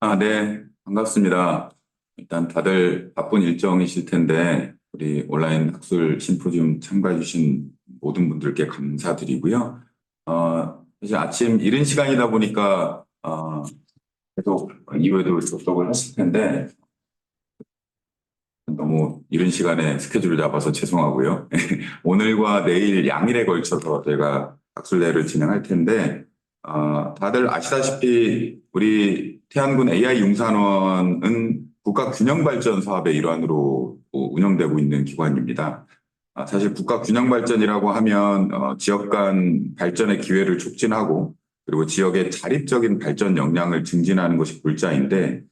네, 반갑습니다. 일단 다들 바쁜 일정이실 텐데, 우리 온라인 학술 심포지움 참가해주신 모든 분들께 감사드리고요. 사실 아침 이른 시간이다 보니까, 계속 이후에도 접속을 했을 텐데, 너무 이른 시간에 스케줄을 잡아서 죄송하고요. 오늘과 내일 양일에 걸쳐서 제가 학술대회를 진행할 텐데, 다들 아시다시피 우리 태안군 AI 융산원은 국가균형발전 사업의 일환으로 운영되고 있는 기관입니다. 사실 국가균형발전이라고 하면 지역 간 발전의 기회를 촉진하고 그리고 지역의 자립적인 발전 역량을 증진하는 것이 골자인데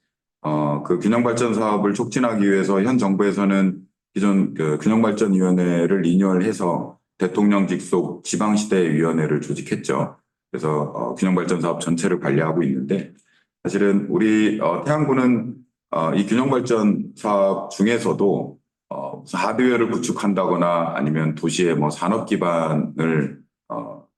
그 균형발전 사업을 촉진하기 위해서 현 정부에서는 기존 그 균형발전위원회를 리뉴얼해서 대통령 직속 지방시대위원회를 조직했죠. 그래서 균형발전 사업 전체를 관리하고 있는데 사실은 우리 태안군은 이 균형발전 사업 중에서도 무슨 하드웨어를 구축한다거나 아니면 도시의 뭐 산업 기반을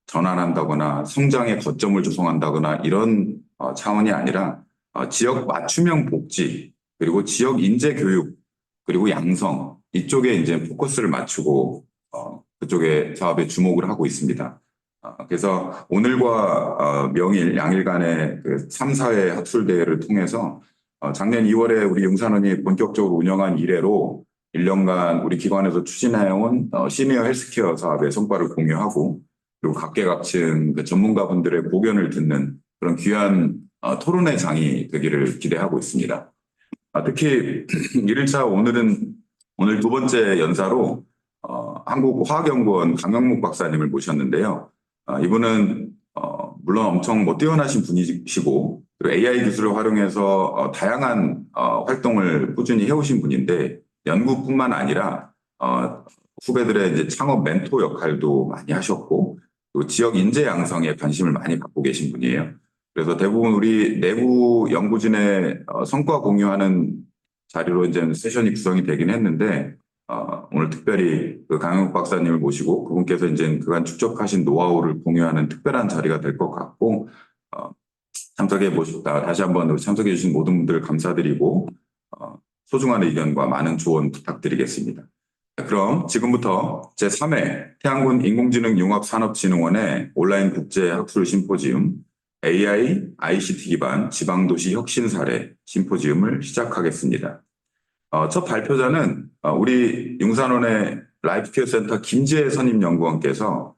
전환한다거나 성장의 거점을 조성한다거나 이런 차원이 아니라 지역 맞춤형 복지, 그리고 지역 인재 교육, 그리고 양성, 이쪽에 이제 포커스를 맞추고, 그쪽에 사업에 주목을 하고 있습니다. 그래서 오늘과 명일, 양일간의 그 3, 4회 학술대회를 통해서 작년 2월에 우리 융산원이 본격적으로 운영한 이래로 1년간 우리 기관에서 추진해온 시니어 헬스케어 사업의 성과를 공유하고 그리고 각계각층 그 전문가분들의 고견을 듣는 그런 귀한 토론회 장이 되기를 기대하고 있습니다. 특히 1일차 오늘 두 번째 연사로 한국화학연구원 강영묵 박사님을 모셨는데요. 이분은 물론 엄청 뭐 뛰어나신 분이시고 AI 기술을 활용해서 다양한 활동을 꾸준히 해오신 분인데 연구뿐만 아니라 후배들의 이제 창업 멘토 역할도 많이 하셨고 또 지역 인재 양성에 관심을 많이 갖고 계신 분이에요. 그래서 대부분 우리 내부 연구진의 성과 공유하는 자리로 이제 세션이 구성이 되긴 했는데 오늘 특별히 그 강영욱 박사님을 모시고 그분께서 이제 그간 축적하신 노하우를 공유하는 특별한 자리가 될 것 같고 어, 참석해 보셨다. 다시 한번 참석해 주신 모든 분들 감사드리고 소중한 의견과 많은 조언 부탁드리겠습니다. 그럼 지금부터 제3회 태안군 인공지능 융합산업진흥원의 온라인 국제학술 심포지움 AI, ICT 기반 지방도시 혁신 사례 심포지움을 시작하겠습니다. 첫 발표자는 우리 융산원의 라이프케어 센터 김지혜 선임연구원께서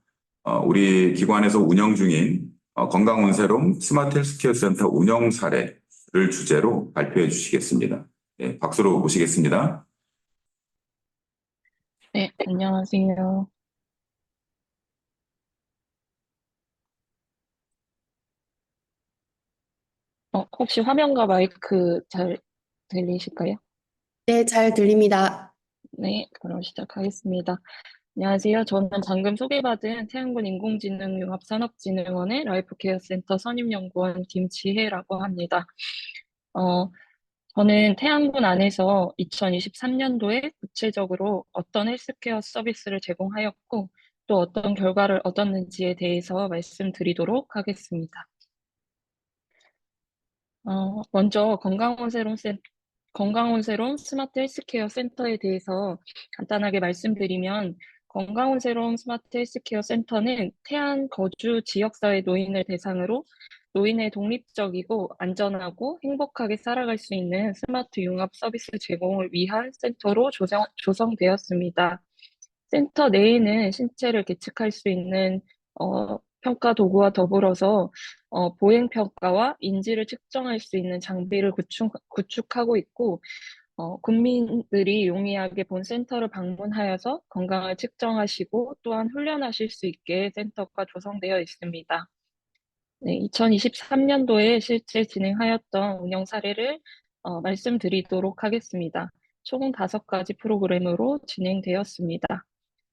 우리 기관에서 운영 중인 건강온세롬 스마트 헬스케어 센터 운영 사례를 주제로 발표해 주시겠습니다. 네, 박수로 모시겠습니다. 네, 안녕하세요. 혹시 화면과 마이크 잘 들리실까요? 네, 잘 들립니다. 네, 그럼 시작하겠습니다. 안녕하세요. 저는 방금 소개받은 태안군 인공지능융합산업진흥원의 라이프케어 센터 선임연구원 김지혜라고 합니다. 어, 저는 태안군 안에서 2023년도에 구체적으로 어떤 헬스케어 서비스를 제공하였고, 또 어떤 결과를 얻었는지에 대해서 말씀드리도록 하겠습니다. 먼저 건강온새로운 스마트 헬스케어 센터에 대해서 간단하게 말씀드리면, 건강온새로운 스마트 헬스케어 센터는 태안 거주 지역사회 노인을 대상으로 노인의 독립적이고 안전하고 행복하게 살아갈 수 있는 스마트 융합 서비스 제공을 위한 센터로 조성되었습니다. 센터 내에는 신체를 계측할 수 있는 평가 도구와 더불어서 보행 평가와 인지를 측정할 수 있는 장비를 구축하고 있고, 국민들이 용이하게 본 센터를 방문하여서 건강을 측정하시고 또한 훈련하실 수 있게 센터가 조성되어 있습니다. 네, 2023년도에 실제 진행하였던 운영 사례를 말씀드리도록 하겠습니다. 총 5가지 프로그램으로 진행되었습니다.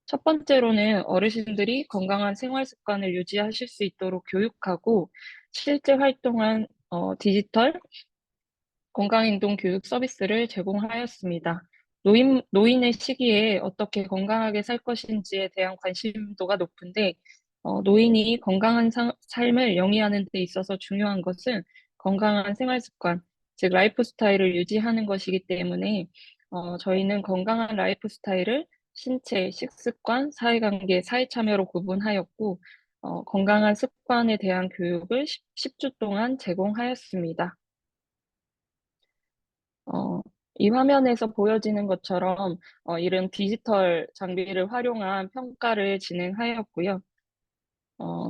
첫 번째로는 어르신들이 건강한 생활 습관을 유지하실 수 있도록 교육하고 실제 활동한 디지털 건강행동 교육 서비스를 제공하였습니다. 노인의 시기에 어떻게 건강하게 살 것인지에 대한 관심도가 높은데, 노인이 건강한 삶을 영위하는 데 있어서 중요한 것은 건강한 생활 습관, 즉 라이프 스타일을 유지하는 것이기 때문에 저희는 건강한 라이프 스타일을 신체, 식습관, 사회관계, 사회참여로 구분하였고 건강한 습관에 대한 교육을 10주 동안 제공하였습니다. 이 화면에서 보여지는 것처럼 이런 디지털 장비를 활용한 평가를 진행하였고요.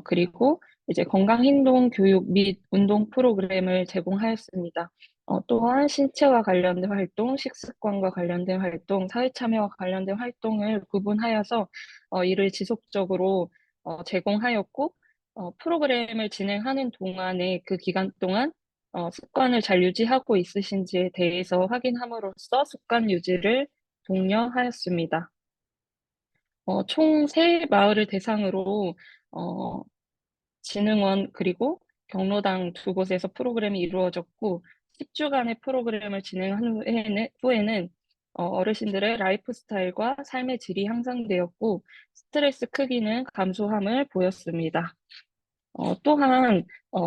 그리고 이제 건강행동 교육 및 운동 프로그램을 제공하였습니다. 또한 신체와 관련된 활동, 식습관과 관련된 활동, 사회참여와 관련된 활동을 구분하여서 이를 지속적으로 제공하였고, 프로그램을 진행하는 동안에 그 기간 동안 습관을 잘 유지하고 있으신지에 대해서 확인함으로써 습관 유지를 독려하였습니다. 총 3마을을 대상으로 어, 진흥원 그리고 경로당 2곳에서 프로그램이 이루어졌고 10주간의 프로그램을 진행한 후에는 어르신들의 라이프 스타일과 삶의 질이 향상되었고 스트레스 크기는 감소함을 보였습니다. 또한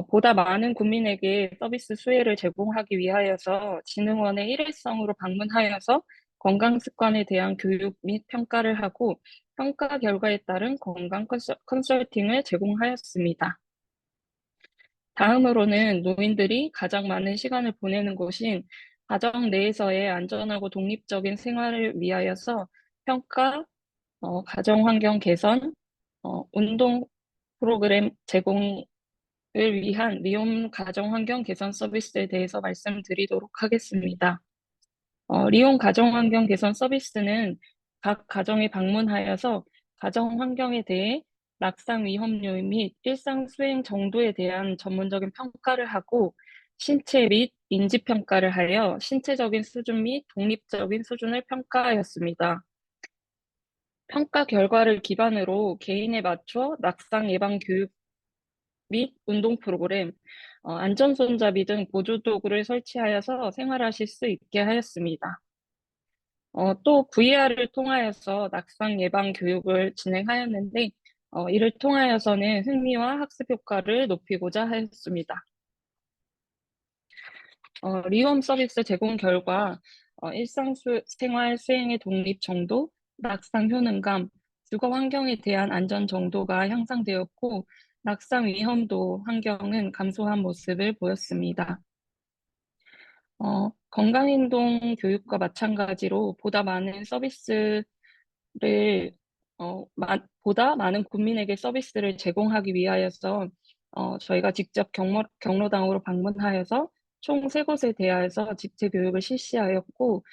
보다 많은 국민에게 서비스 수혜를 제공하기 위하여서 진흥원의 일회성으로 방문하여서 건강 습관에 대한 교육 및 평가를 하고 평가 결과에 따른 건강 컨설팅을 제공하였습니다. 다음으로는 노인들이 가장 많은 시간을 보내는 곳인 가정 내에서의 안전하고 독립적인 생활을 위하여서 평가, 가정 환경 개선, 운동 프로그램 제공을 위한 리움 가정 환경 개선 서비스에 대해서 말씀드리도록 하겠습니다. 리움 가정 환경 개선 서비스는 각 가정에 방문하여서 가정 환경에 대해 낙상 위험 요인 및 일상 수행 정도에 대한 전문적인 평가를 하고 신체 및 인지 평가를 하여 신체적인 수준 및 독립적인 수준을 평가하였습니다. 평가 결과를 기반으로 개인에 맞춰 낙상 예방 교육 및 운동 프로그램, 안전손잡이 등 보조도구를 설치하여서 생활하실 수 있게 하였습니다. 또 VR을 통하여서 낙상 예방 교육을 진행하였는데 이를 통하여서는 흥미와 학습 효과를 높이고자 하였습니다. 리움 서비스 제공 결과 생활 수행의 독립 정도, 낙상 효능감, 주거 환경에 대한 안전 정도가 향상되었고 낙상 위험도 환경은 감소한 모습을 보였습니다. 건강행동 교육과 마찬가지로 보다 많은 서비스를 보다 많은 국민에게 서비스를 제공하기 위하여서 저희가 직접 경로당으로 방문하여서 총 3곳에 대하여서 집체 교육을 실시하였고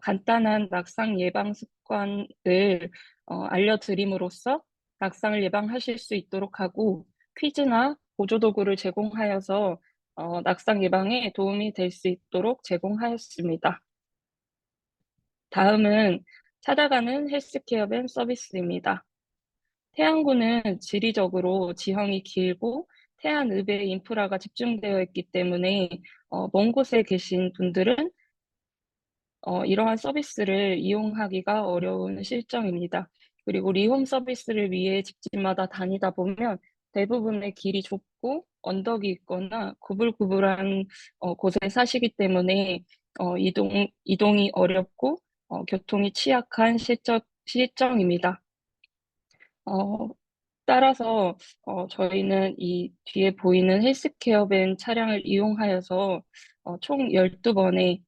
간단한 낙상 예방 습관을 알려드림으로써 낙상을 예방하실 수 있도록 하고 퀴즈나 보조도구를 제공하여서 낙상 예방에 도움이 될 수 있도록 제공하였습니다. 다음은 찾아가는 헬스케어 밴 서비스입니다. 태안군은 지리적으로 지형이 길고 태안읍에 인프라가 집중되어 있기 때문에 먼 곳에 계신 분들은 이러한 서비스를 이용하기가 어려운 실정입니다. 그리고 리홈 서비스를 위해 집집마다 다니다 보면 대부분의 길이 좁고 언덕이 있거나 구불구불한 곳에 사시기 때문에 이동이 어렵고 교통이 취약한 실정입니다. 따라서 저희는 이 뒤에 보이는 헬스케어 밴 차량을 이용하여서 총 12번의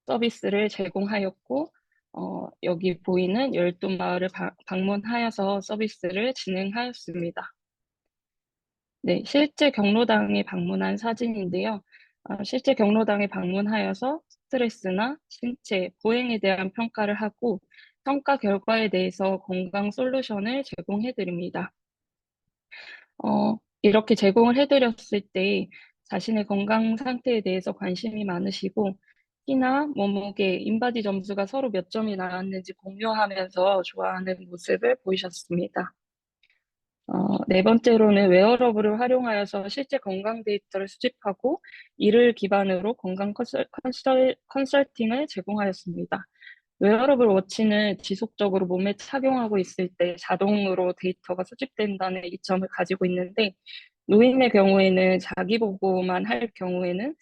서비스를 제공하였고 여기 보이는 12마을을 방문하여서 서비스를 진행하였습니다. 네, 실제 경로당에 방문한 사진인데요. 실제 경로당에 방문하여서 스트레스나 신체, 보행에 대한 평가를 하고 평가 결과에 대해서 건강 솔루션을 제공해 드립니다. 이렇게 제공을 해드렸을 때 자신의 건강 상태에 대해서 관심이 많으시고 키나 몸무게, 인바디 점수가 서로 몇 점이 나왔는지 공유하면서 좋아하는 모습을 보이셨습니다. 네 번째로는 웨어러블을 활용하여서 실제 건강 데이터를 수집하고 이를 기반으로 건강 컨설팅을 제공하였습니다. 웨어러블 워치는 지속적으로 몸에 착용하고 있을 때 자동으로 데이터가 수집된다는 이점을 가지고 있는데 노인의 경우에는 자기 보고만 할 경우에는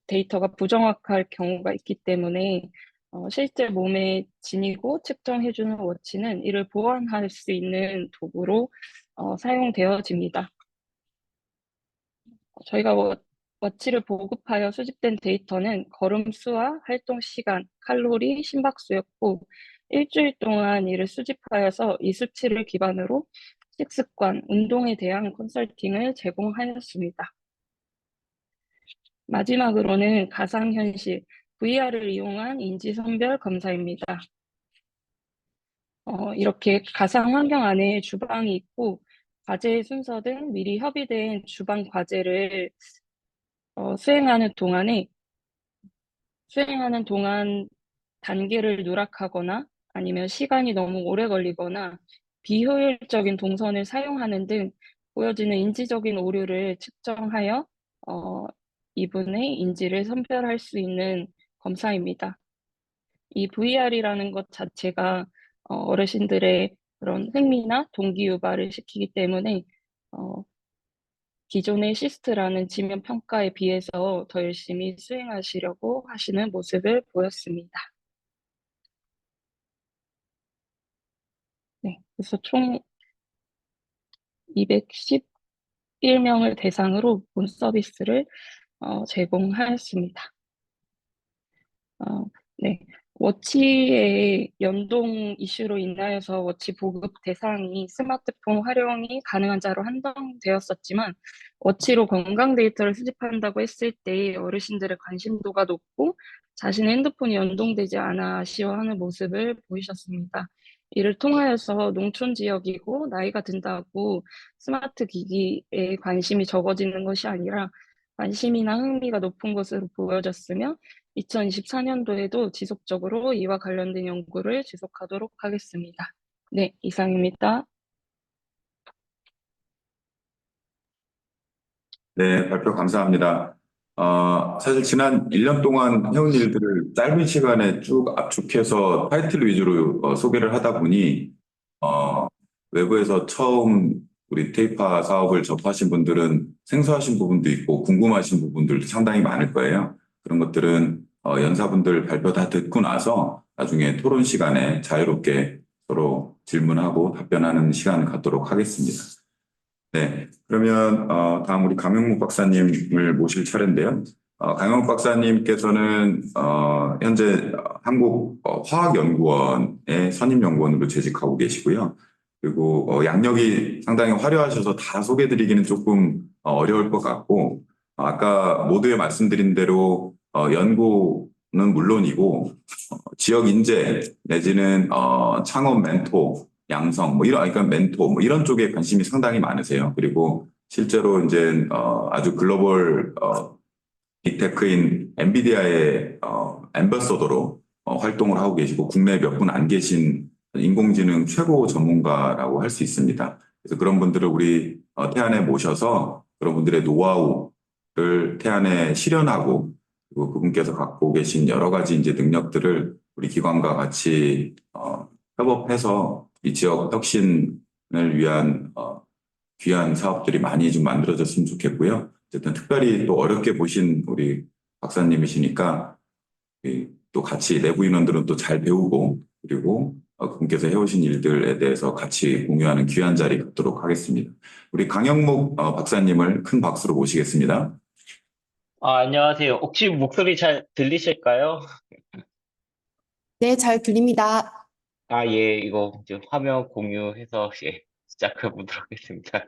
데이터가 부정확할 경우가 있기 때문에 실제 몸에 지니고 측정해주는 워치는 이를 보완할 수 있는 도구로 사용되어집니다. 저희가 워치를 보급하여 수집된 데이터는 걸음 수와 활동 시간, 칼로리, 심박수였고 일주일 동안 이를 수집하여서 이 수치를 기반으로 식습관, 운동에 대한 컨설팅을 제공하였습니다. 마지막으로는 가상현실, VR을 이용한 인지선별 검사입니다. 이렇게 가상 환경 안에 주방이 있고 과제의 순서 등 미리 협의된 주방 과제를 수행하는 동안 단계를 누락하거나 아니면 시간이 너무 오래 걸리거나 비효율적인 동선을 사용하는 등 보여지는 인지적인 오류를 측정하여 이분의 인지를 선별할 수 있는 검사입니다. 이 VR이라는 것 자체가 어르신들의 그런 흥미나 동기 유발을 시키기 때문에 기존의 시스트라는 지면 평가에 비해서 더 열심히 수행하시려고 하시는 모습을 보였습니다. 네, 그래서 총 211명을 대상으로 본 서비스를 제공하였습니다. 네, 워치의 연동 이슈로 인하여서 워치 보급 대상이 스마트폰 활용이 가능한 자로 한정되었었지만 워치로 건강 데이터를 수집한다고 했을 때 어르신들의 관심도가 높고 자신의 핸드폰이 연동되지 않아 아쉬워하는 모습을 보이셨습니다. 이를 통하여서 농촌 지역이고 나이가 든다고 스마트 기기에 관심이 적어지는 것이 아니라 관심이나 흥미가 높은 것으로 보여졌으며 2024년도에도 지속적으로 이와 관련된 연구를 지속하도록 하겠습니다. 네, 이상입니다. 네, 발표 감사합니다. 사실 지난 1년 동안 해온 일들을 짧은 시간에 쭉 압축해서 타이틀 위주로 소개를 하다 보니 어, 외부에서 처음 우리 테이파 사업을 접하신 분들은 생소하신 부분도 있고 궁금하신 부분들도 상당히 많을 거예요. 그런 것들은 연사분들 발표 다 듣고 나서 나중에 토론 시간에 자유롭게 서로 질문하고 답변하는 시간을 갖도록 하겠습니다. 네, 그러면 다음 우리 강영묵 박사님을 모실 차례인데요. 강영묵 박사님께서는 현재 한국 화학연구원의 선임연구원으로 재직하고 계시고요. 그리고 양력이 상당히 화려하셔서 다 소개드리기는 조금 어려울 것 같고 아까 모두에 말씀드린 대로 연구는 물론이고 지역 인재 내지는 창업 멘토 양성, 뭐 이런, 그러니까 멘토, 뭐 이런 쪽에 관심이 상당히 많으세요. 그리고 실제로 이제, 아주 글로벌, 빅테크인 엔비디아의, 앰버서더로 활동을 하고 계시고, 국내에 몇 분 안 계신 인공지능 최고 전문가라고 할 수 있습니다. 그래서 그런 분들을 우리 태안에 모셔서 그런 분들의 노하우를 태안에 실현하고, 그리고 그분께서 갖고 계신 여러 가지 이제 능력들을 우리 기관과 같이, 협업해서 이 지역 혁신을 위한 귀한 사업들이 많이 좀 만들어졌으면 좋겠고요. 어쨌든 특별히 또 어렵게 보신 우리 박사님이시니까 또 같이 내부 인원들은 또 잘 배우고 그리고 그분께서 해오신 일들에 대해서 같이 공유하는 귀한 자리 갖도록 하겠습니다. 우리 강영목 박사님을 큰 박수로 모시겠습니다. 안녕하세요. 혹시 목소리 잘 들리실까요? 네, 잘 들립니다. 예, 이거 이제 화면 공유해서 시작해 보도록 하겠습니다.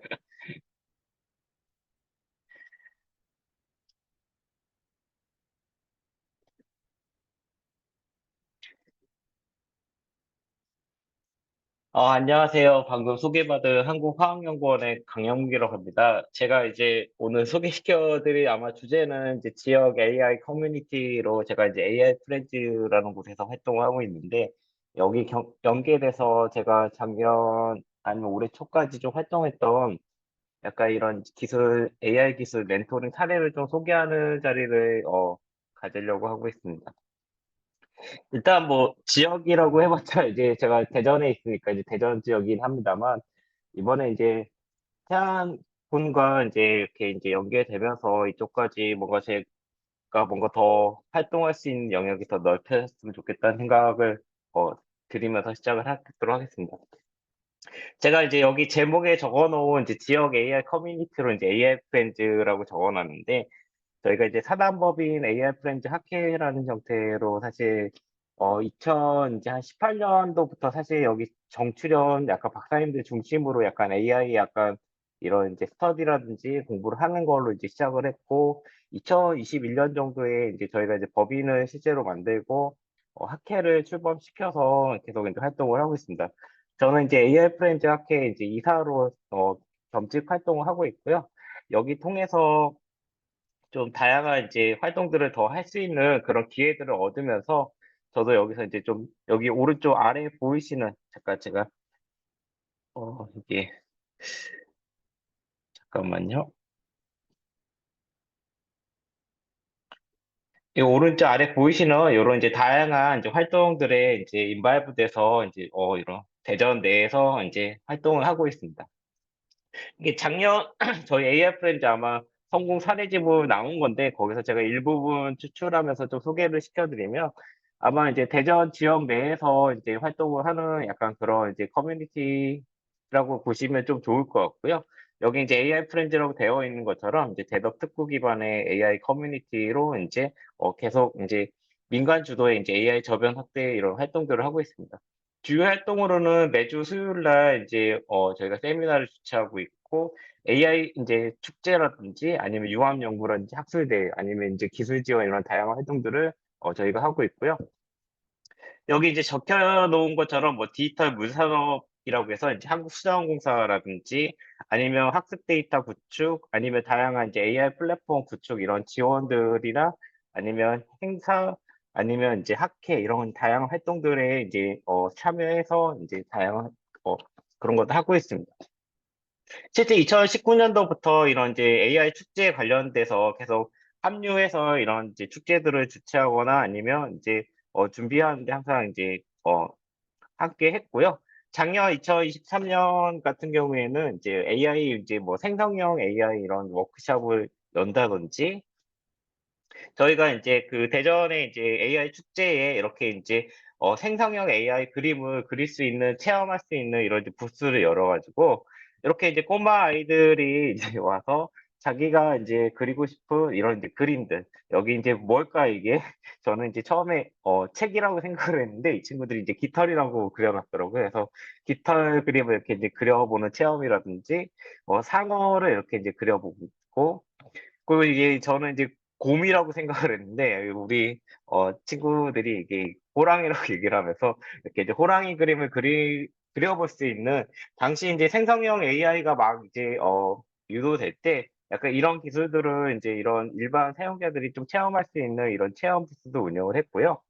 안녕하세요. 방금 소개받은 한국화학연구원의 강영기라고 합니다. 제가 이제 오늘 소개시켜드릴 아마 주제는 이제 지역 AI 커뮤니티로 제가 이제 AI 프렌즈라는 곳에서 활동을 하고 있는데 여기 연계돼서 제가 작년 아니면 올해 초까지 좀 활동했던 약간 이런 기술, AI 기술 멘토링 사례를 좀 소개하는 자리를 가지려고 하고 있습니다. 일단 뭐 지역이라고 해봤자 이제 제가 대전에 있으니까 이제 대전 지역이긴 합니다만 이번에 이제 태안 분과 이제 이렇게 이제 연계되면서 이쪽까지 뭔가 제 뭔가 더 활동할 수 있는 영역이 더 넓혀졌으면 좋겠다는 생각을 드리면서 시작을 하도록 하겠습니다. 제가 이제 여기 제목에 적어놓은 이제 지역 AI 커뮤니티로 이제 AI 프렌즈라고 적어놨는데, 저희가 이제 사단법인 AI 프렌즈 학회라는 형태로 사실 2018년도부터 사실 여기 정출연 약간 박사님들 중심으로 약간 AI 약간 이런 이제 스터디라든지 공부를 하는 걸로 이제 시작을 했고, 2021년 정도에 이제 저희가 이제 법인을 실제로 만들고 학회를 출범시켜서 계속 이제 활동을 하고 있습니다. 저는 이제 AI 프렌즈 학회 이제 이사로 겸직 활동을 하고 있고요. 여기 통해서 좀 다양한 이제 활동들을 더 할 수 있는 그런 기회들을 얻으면서 저도 여기서 이제 좀 여기 오른쪽 아래 보이시는 잠깐 제가 이게 잠깐만요. 이 오른쪽 아래 보이시는 이런 이제 다양한 이제 활동들에 이제 인발부돼서 이제 이런 대전 내에서 이제 활동을 하고 있습니다. 이게 작년 저희 AR 프렌즈 아마 성공 사례집으로 나온 건데 거기서 제가 일부분 추출하면서 좀 소개를 시켜드리면 아마 이제 대전 지역 내에서 이제 활동을 하는 약간 그런 이제 커뮤니티라고 보시면 좀 좋을 것 같고요. 여기 이제 AI 프렌즈라고 되어 있는 것처럼 이제 대덕 특구 기반의 AI 커뮤니티로 이제 계속 이제 민간 주도의 이제 AI 저변 확대 이런 활동들을 하고 있습니다. 주요 활동으로는 매주 수요일 날 이제 저희가 세미나를 주최하고 있고 AI 이제 축제라든지 아니면 융합 연구라든지 학술대회 아니면 이제 기술 지원 이런 다양한 활동들을 저희가 하고 있고요. 여기 이제 적혀 놓은 것처럼 뭐 디지털 문산업이라고 해서 이제 한국수자원공사라든지 아니면 학습 데이터 구축 아니면 다양한 이제 AI 플랫폼 구축 이런 지원들이나 아니면 행사 아니면 이제 학회 이런 다양한 활동들에 이제 참여해서 이제 다양한 그런 것도 하고 있습니다. 실제 2019년도부터 이런 이제 AI 축제에 관련돼서 계속 합류해서 이런 이제 축제들을 주최하거나 아니면 이제 준비하는데 항상 이제 함께 했고요. 작년 2023년 같은 경우에는 이제 AI 이제 뭐 생성형 AI 이런 워크숍을 연다든지 저희가 이제 그 대전에 이제 AI 축제에 이렇게 이제 생성형 AI 그림을 그릴 수 있는 체험할 수 있는 이런 이제 부스를 열어가지고 이렇게 이제 꼬마 아이들이 이제 와서 자기가 이제 그리고 싶은 이런 이제 그림들 여기 이제 뭘까 이게 저는 이제 처음에 책이라고 생각을 했는데 이 친구들이 이제 깃털이라고 그려놨더라고요. 그래서 깃털 그림을 이렇게 이제 그려보는 체험이라든지 상어를 이렇게 이제 그려보고 그리고 이게 저는 이제 곰이라고 생각을 했는데 우리 친구들이 이게 호랑이라고 얘기를 하면서 이렇게 이제 호랑이 그림을 그려볼 수 있는 당시 이제 생성형 AI가 막 이제 유도될 때 약간 이런 기술들을 이제 이런 일반 사용자들이 좀 체험할 수 있는 이런 체험 부스도 운영을 했고요.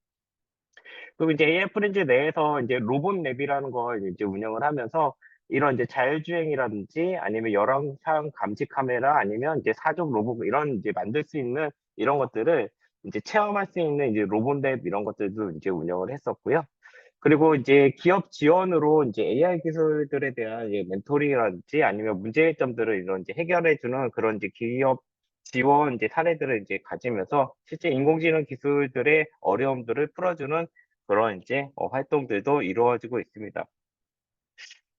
그리고 이제 AI 프렌즈 내에서 이제 로봇 랩이라는 걸 이제 운영을 하면서 이런 이제 자율주행이라든지 아니면 열왕상 감지 카메라 아니면 이제 사족 로봇 이런 이제 만들 수 있는 이런 것들을 이제 체험할 수 있는 이제 로봇 랩 이런 것들도 이제 운영을 했었고요. 그리고 이제 기업 지원으로 이제 AI 기술들에 대한 이제 멘토링이라든지 아니면 문제점들을 이런 이제 해결해주는 그런 이제 기업 지원 이제 사례들을 이제 가지면서 실제 인공지능 기술들의 어려움들을 풀어주는 그런 이제 활동들도 이루어지고 있습니다.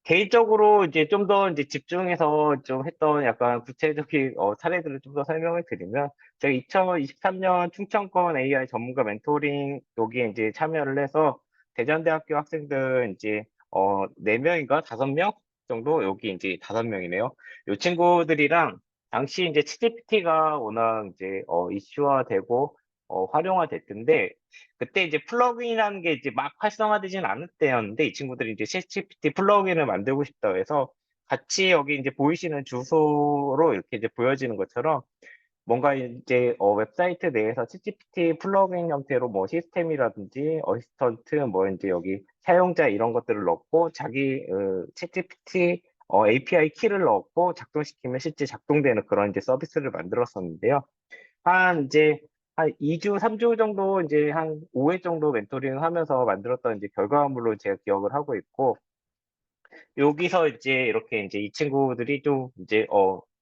개인적으로 이제 좀 더 이제 집중해서 좀 했던 약간 구체적인 사례들을 좀 더 설명을 드리면 제가 2023년 충청권 AI 전문가 멘토링 여기에 이제 참여를 해서 대전대학교 학생들 이제 4명인가 5명 정도 여기 이제 5명이네요. 이 친구들이랑 당시 이제 챗GPT가 워낙 이제 이슈화되고 활용화됐던데 그때 이제 플러그인이라는 게 이제 막 활성화되진 않을 때였는데 이 친구들이 이제 챗GPT 플러그인을 만들고 싶다고 해서 같이 여기 이제 보이시는 주소로 이렇게 이제 보여지는 것처럼 뭔가 이제 웹사이트 내에서 챗GPT 플러그인 형태로 뭐 시스템이라든지 어시스턴트 뭐 이제 여기 사용자 이런 것들을 넣고 자기 챗GPT API 키를 넣고 작동시키면 실제 작동되는 그런 이제 서비스를 만들었었는데요. 한 이제 한 2주, 3주 정도 이제 한 5회 정도 멘토링 하면서 만들었던 이제 결과물로 제가 기억을 하고 있고, 여기서 이제 이렇게 이제 이 친구들이 좀 이제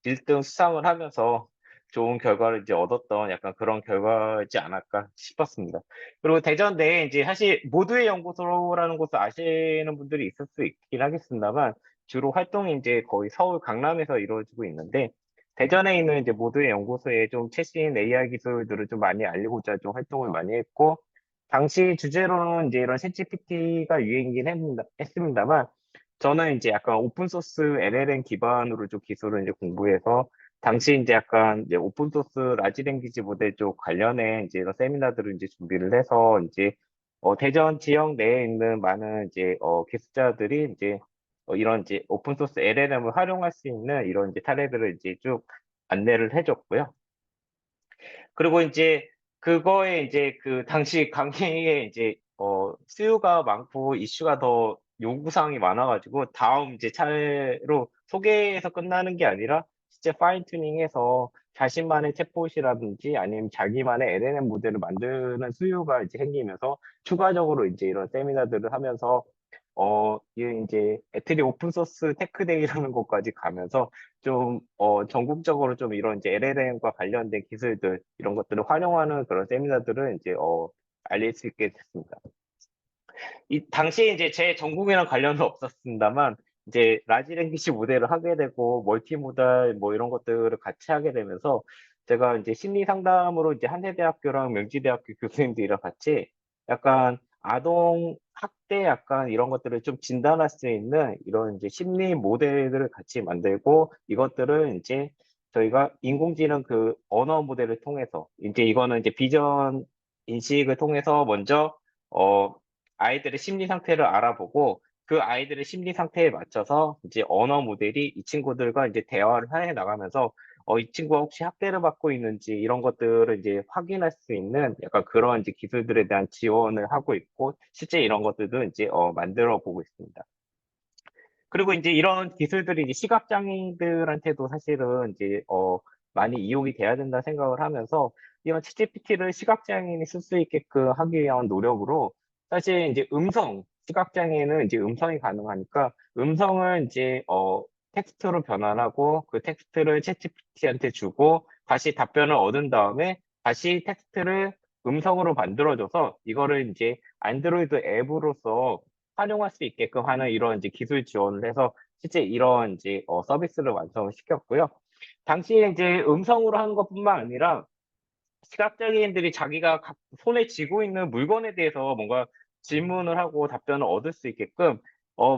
1등 수상을 하면서 좋은 결과를 이제 얻었던 약간 그런 결과이지 않을까 싶었습니다. 그리고 대전 내에 이제 사실 모두의 연구소라는 곳을 아시는 분들이 있을 수 있긴 하겠습니다만 주로 활동이 이제 거의 서울 강남에서 이루어지고 있는데 대전에 있는 이제 모두의 연구소에 좀 최신 AI 기술들을 좀 많이 알리고자 좀 활동을 많이 했고 당시 주제로는 이제 이런 챗GPT가 유행이긴 했습니다만 저는 이제 약간 오픈소스 LLM 기반으로 좀 기술을 이제 공부해서 당시 이제 약간 이제 오픈소스 라지 랭귀지 모델 쪽 관련해 이제 이런 세미나들을 이제 준비를 해서 이제 대전 지역 내에 있는 많은 이제 기술자들이 이제 이런 이제 오픈소스 LLM을 활용할 수 있는 이런 이제 사례들을 이제 쭉 안내를 해줬고요. 그리고 이제 그거에 이제 그 당시 강의에 이제 수요가 많고 이슈가 더 요구사항이 많아가지고 다음 이제 차례로 소개해서 끝나는 게 아니라 실제 파인 튜닝해서 자신만의 챗봇이라든지 아니면 자기만의 LLM 모델을 만드는 수요가 이제 생기면서 추가적으로 이제 이런 세미나들을 하면서 이게 이제 애틀리 오픈소스 테크데이라는 곳까지 가면서 좀 전국적으로 좀 이런 이제 LLM과 관련된 기술들 이런 것들을 활용하는 그런 세미나들을 이제 알릴 수 있게 됐습니다. 이 당시에 이제 제 전공이랑 관련은 없었습니다만 이제 라지 랭귀지 모델을 하게 되고 멀티모달 뭐 이런 것들을 같이 하게 되면서 제가 이제 심리 상담으로 이제 한세대학교랑 명지대학교 교수님들이랑 같이 약간 아동 학대 약간 이런 것들을 좀 진단할 수 있는 이런 이제 심리 모델들을 같이 만들고 이것들을 이제 저희가 인공지능 그 언어 모델을 통해서 이제 이거는 이제 비전 인식을 통해서 먼저 어 아이들의 심리 상태를 알아보고 그 아이들의 심리 상태에 맞춰서 이제 언어 모델이 이 친구들과 이제 대화를 해 나가면서 이 친구가 혹시 학대를 받고 있는지 이런 것들을 이제 확인할 수 있는 약간 그런 이제 기술들에 대한 지원을 하고 있고 실제 이런 것들도 이제 만들어 보고 있습니다. 그리고 이제 이런 기술들이 이제 시각장애인들한테도 사실은 이제 많이 이용이 돼야 된다 생각을 하면서 이런 챗GPT를 시각장애인이 쓸 수 있게끔 하기 위한 노력으로 사실 이제 시각장애인은 이제 음성이 가능하니까 음성을 이제 텍스트로 변환하고 그 텍스트를 챗GPT한테 주고 다시 답변을 얻은 다음에 다시 텍스트를 음성으로 만들어줘서 이거를 이제 안드로이드 앱으로서 활용할 수 있게끔 하는 이런 이제 기술 지원을 해서 실제 이런 이제 서비스를 완성을 시켰고요. 당시에 이제 음성으로 하는 것뿐만 아니라 시각장애인들이 자기가 손에 쥐고 있는 물건에 대해서 뭔가 질문을 하고 답변을 얻을 수 있게끔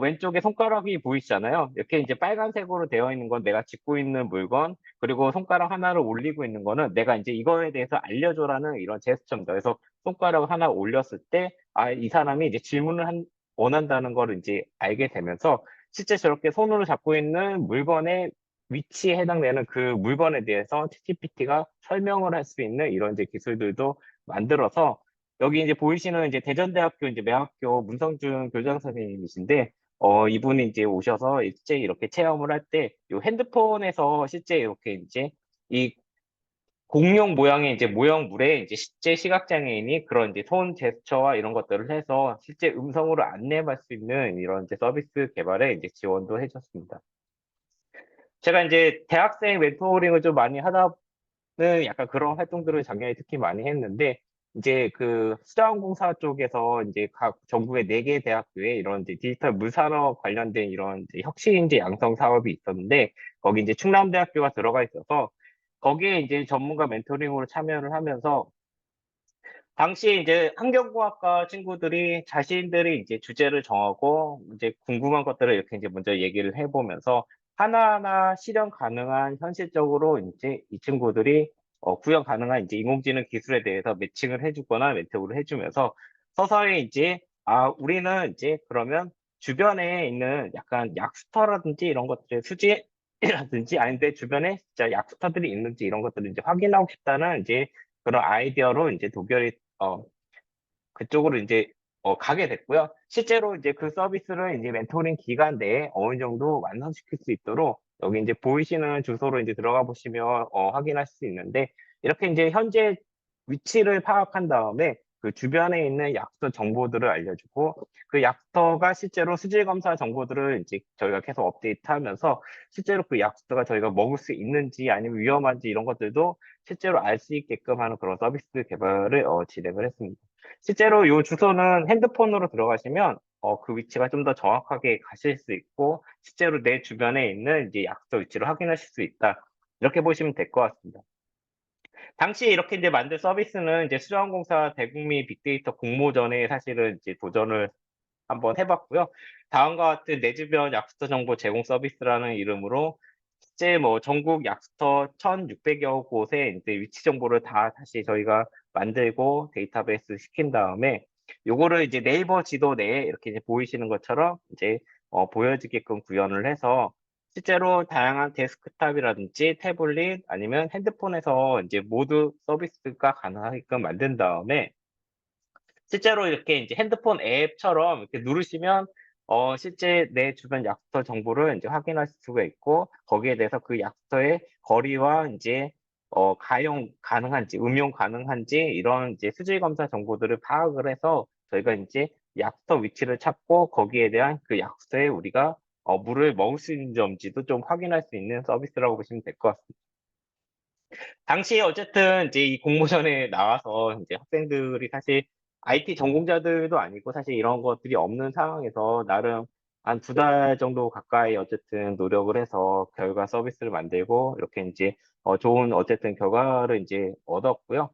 왼쪽에 손가락이 보이시잖아요. 이렇게 이제 빨간색으로 되어 있는 건 내가 짚고 있는 물건, 그리고 손가락 하나를 올리고 있는 거는 내가 이제 이거에 대해서 알려줘라는 이런 제스처입니다. 그래서 손가락을 하나 올렸을 때, 이 사람이 이제 원한다는 걸 이제 알게 되면서 실제 저렇게 손으로 잡고 있는 물건의 위치에 해당되는 그 물건에 대해서 챗GPT가 설명을 할 수 있는 이런 이제 기술들도 만들어서 여기 이제 보이시는 이제 대전대학교 이제 매학교 문성준 교장 선생님이신데 이분이 이제 오셔서 실제 이렇게 체험을 할 때 이 핸드폰에서 실제 이렇게 이제 이 공룡 모양의 이제 모형물에 이제 실제 시각장애인이 그런 이제 손 제스처와 이런 것들을 해서 실제 음성으로 안내할 수 있는 이런 이제 서비스 개발에 이제 지원도 해줬습니다. 제가 이제 대학생 멘토링을 좀 많이 하다는 약간 그런 활동들을 작년에 특히 많이 했는데, 이제 그 수자원공사 쪽에서 이제 각 전국의 4개 대학교에 이런 이제 디지털 물산업 관련된 이런 이제 혁신인재 양성 사업이 있었는데, 거기 이제 충남대학교가 들어가 있어서 거기에 이제 전문가 멘토링으로 참여를 하면서 당시에 이제 환경공학과 친구들이 자신들이 이제 주제를 정하고 이제 궁금한 것들을 이렇게 이제 먼저 얘기를 해보면서 하나하나 실현 가능한 현실적으로 이제 이 친구들이 구현 가능한 이제 인공지능 기술에 대해서 매칭을 해주거나 멘토를 해주면서 서서히 이제 우리는 이제 그러면 주변에 있는 약간 약수터라든지 이런 것들의 수지라든지 아닌데 주변에 진짜 약수터들이 있는지 이런 것들을 이제 확인하고 싶다는 이제 그런 아이디어로 이제 독일이 그쪽으로 이제 가게 됐고요. 실제로 이제 그 서비스를 이제 멘토링 기간 내에 어느 정도 완성시킬 수 있도록 여기 이제 보이시는 주소로 이제 들어가 보시면 확인할 수 있는데 이렇게 이제 현재 위치를 파악한 다음에 그 주변에 있는 약수터 정보들을 알려주고 그 약수터가 실제로 수질 검사 정보들을 이제 저희가 계속 업데이트하면서 실제로 그 약수터가 저희가 먹을 수 있는지 아니면 위험한지 이런 것들도 실제로 알 수 있게끔 하는 그런 서비스 개발을 진행을 했습니다. 실제로 이 주소는 핸드폰으로 들어가시면 그 위치가 좀 더 정확하게 가실 수 있고 실제로 내 주변에 있는 이제 약수터 위치를 확인하실 수 있다. 이렇게 보시면 될 것 같습니다. 당시에 이렇게 이제 만든 서비스는 이제 수자원공사 대국민 빅데이터 공모전에 사실은 이제 도전을 한번 해봤고요. 다음과 같은 내 주변 약수터 정보 제공 서비스라는 이름으로 실제 뭐 전국 약수터 1,600여 곳에 이제 위치 정보를 다 다시 저희가 만들고 데이터베이스 시킨 다음에 요거를 이제 네이버 지도 내에 이렇게 이제 보이시는 것처럼 이제 보여지게끔 구현을 해서 실제로 다양한 데스크탑이라든지 태블릿 아니면 핸드폰에서 이제 모두 서비스가 가능하게끔 만든 다음에 실제로 이렇게 이제 핸드폰 앱처럼 이렇게 누르시면 실제 내 주변 약수터 정보를 이제 확인하실 수가 있고 거기에 대해서 그 약수터의 거리와 이제 가용 가능한지 음용 가능한지 이런 이제 수질 검사 정보들을 파악을 해서 저희가 이제 약수터 위치를 찾고 거기에 대한 그 약수터에 우리가 물을 먹을 수 있는지도 좀 확인할 수 있는 서비스라고 보시면 될 것 같습니다. 당시에 어쨌든 이제 이 공모전에 나와서 이제 학생들이 사실 IT 전공자들도 아니고 사실 이런 것들이 없는 상황에서 나름 한 2달 정도 가까이 어쨌든 노력을 해서 결과 서비스를 만들고 이렇게 이제 좋은 어쨌든 결과를 이제 얻었고요.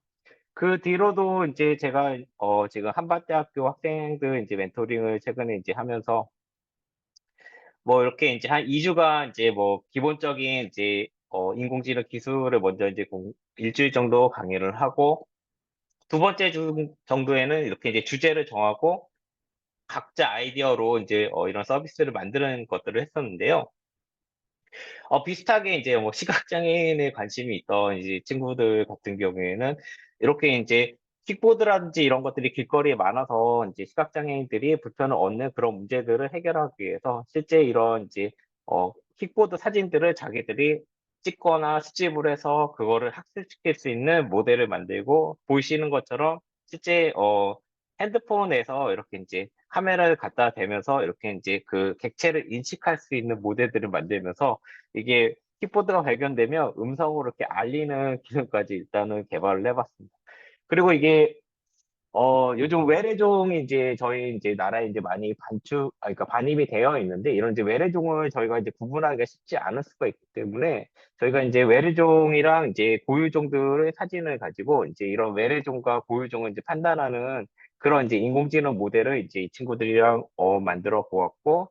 그 뒤로도 이제 제가 지금 한밭대학교 학생들 이제 멘토링을 최근에 이제 하면서 뭐 이렇게 이제 한 2주간 이제 뭐 기본적인 이제 인공지능 기술을 먼저 이제 일주일 정도 강의를 하고 두 번째 주 정도에는 이렇게 이제 주제를 정하고 각자 아이디어로 이제 이런 서비스를 만드는 것들을 했었는데요. 비슷하게 이제 뭐 시각장애인에 관심이 있던 이제 친구들 같은 경우에는 이렇게 이제 킥보드라든지 이런 것들이 길거리에 많아서 이제 시각장애인들이 불편을 얻는 그런 문제들을 해결하기 위해서 실제 이런 이제 킥보드 사진들을 자기들이 찍거나 수집을 해서 그거를 학습시킬 수 있는 모델을 만들고 보시는 것처럼 실제 핸드폰에서 이렇게 이제 카메라를 갖다 대면서 이렇게 이제 그 객체를 인식할 수 있는 모델들을 만들면서 이게 킥보드가 발견되면 음성으로 이렇게 알리는 기능까지 일단은 개발을 해봤습니다. 그리고 이게 요즘 외래종이 이제 저희 이제 나라에 이제 많이 그러니까 반입이 되어 있는데 이런 이제 외래종을 저희가 이제 구분하기가 쉽지 않을 수가 있기 때문에 저희가 이제 외래종이랑 이제 고유종들의 사진을 가지고 이제 이런 외래종과 고유종을 이제 판단하는 그런 이제 인공지능 모델을 이제 이 친구들이랑 만들어 보았고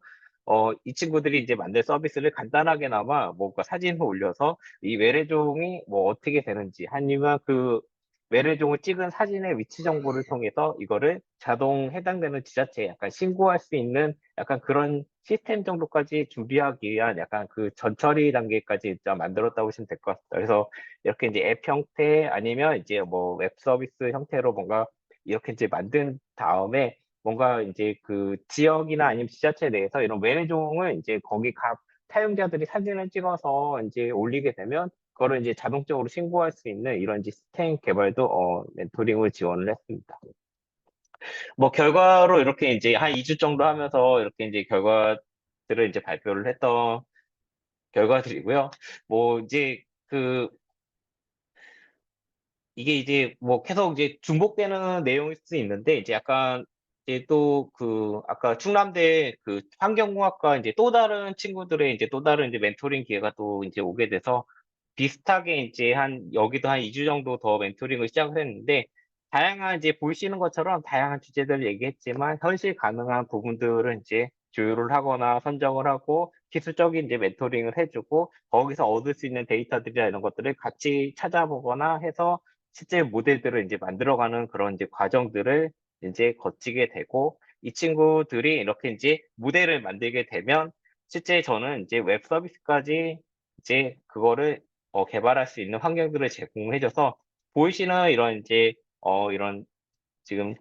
이 친구들이 이제 만든 서비스를 간단하게나마 뭔가 사진을 올려서 이 외래종이 뭐 어떻게 되는지 아니면 그 외래종을 찍은 사진의 위치 정보를 통해서 이거를 자동 해당되는 지자체에 약간 신고할 수 있는 약간 그런 시스템 정도까지 준비하기 위한 약간 그 전처리 단계까지 일단 만들었다고 보시면 될 것 같습니다. 그래서 이렇게 이제 앱 형태 아니면 이제 뭐 웹 서비스 형태로 뭔가 이렇게 이제 만든 다음에 뭔가 이제 그 지역이나 아니면 지자체 내에서 이런 외래종을 이제 거기 각 사용자들이 사진을 찍어서 이제 올리게 되면 그거를 이제 자동적으로 신고할 수 있는 이런 시스템 개발도 멘토링을 지원을 했습니다. 뭐 결과로 이렇게 이제 한 2주 정도 하면서 이렇게 이제 결과들을 이제 발표를 했던 결과들이고요. 뭐 이제 그 이게 이제 뭐 계속 이제 중복되는 내용일 수 있는데 이제 약간 이제 또 그 아까 충남대 그 환경공학과 이제 또 다른 친구들의 이제 또 다른 이제 멘토링 기회가 또 이제 오게 돼서 비슷하게 이제 여기도 한 2주 정도 더 멘토링을 시작을 했는데, 다양한 이제 보시는 것처럼 다양한 주제들을 얘기했지만, 현실 가능한 부분들은 이제 조율을 하거나 선정을 하고, 기술적인 이제 멘토링을 해주고, 거기서 얻을 수 있는 데이터들이나 이런 것들을 같이 찾아보거나 해서, 실제 모델들을 이제 만들어가는 그런 이제 과정들을 이제 거치게 되고, 이 친구들이 이렇게 이제 모델을 만들게 되면, 실제 저는 이제 웹 서비스까지 이제 그거를 개발할 수 있는 환경들을 제공해줘서 보이시는 이런 이제 이런 지금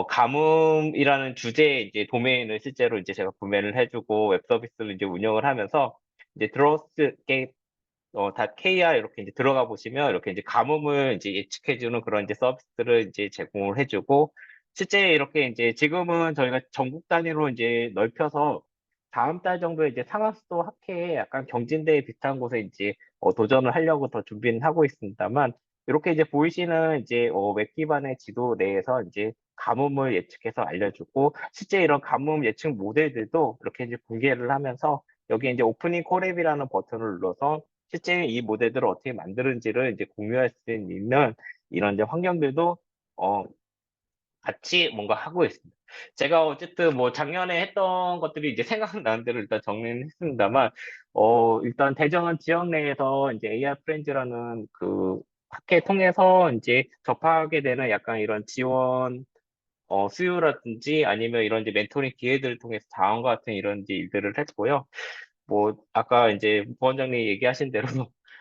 가뭄이라는 주제의 이제 도메인을 실제로 이제 제가 구매를 해주고 웹 서비스를 이제 운영을 하면서 이제 드로스 .kr 이렇게 이제 들어가 보시면 이렇게 이제 가뭄을 이제 예측해주는 그런 이제 서비스를 이제 제공을 해주고 실제 이렇게 이제 지금은 저희가 전국 단위로 이제 넓혀서 다음 달 정도에 이제 상하수도 학회에 약간 경진대회 비슷한 곳에 이제 도전을 하려고 더 준비는 하고 있습니다만 이렇게 이제 보이시는 이제 웹 기반의 지도 내에서 이제 가뭄을 예측해서 알려주고 실제 이런 가뭄 예측 모델들도 이렇게 이제 공개를 하면서 여기 이제 오프닝 콜앱이라는 버튼을 눌러서 실제 이 모델들을 어떻게 만드는지를 이제 공유할 수 있는 이런 이제 환경들도 같이 뭔가 하고 있습니다. 제가 어쨌든 뭐 작년에 했던 것들이 이제 생각나는 대로 일단 정리는 했습니다만, 일단 대전 지역 내에서 이제 AR 프렌즈라는 그 학회 통해서 이제 접하게 되는 약간 이런 지원, 수요라든지 아니면 이런 이제 멘토링 기회들을 통해서 다음과 같은 이런 이제 일들을 했고요. 뭐 아까 이제 부원장님 얘기하신 대로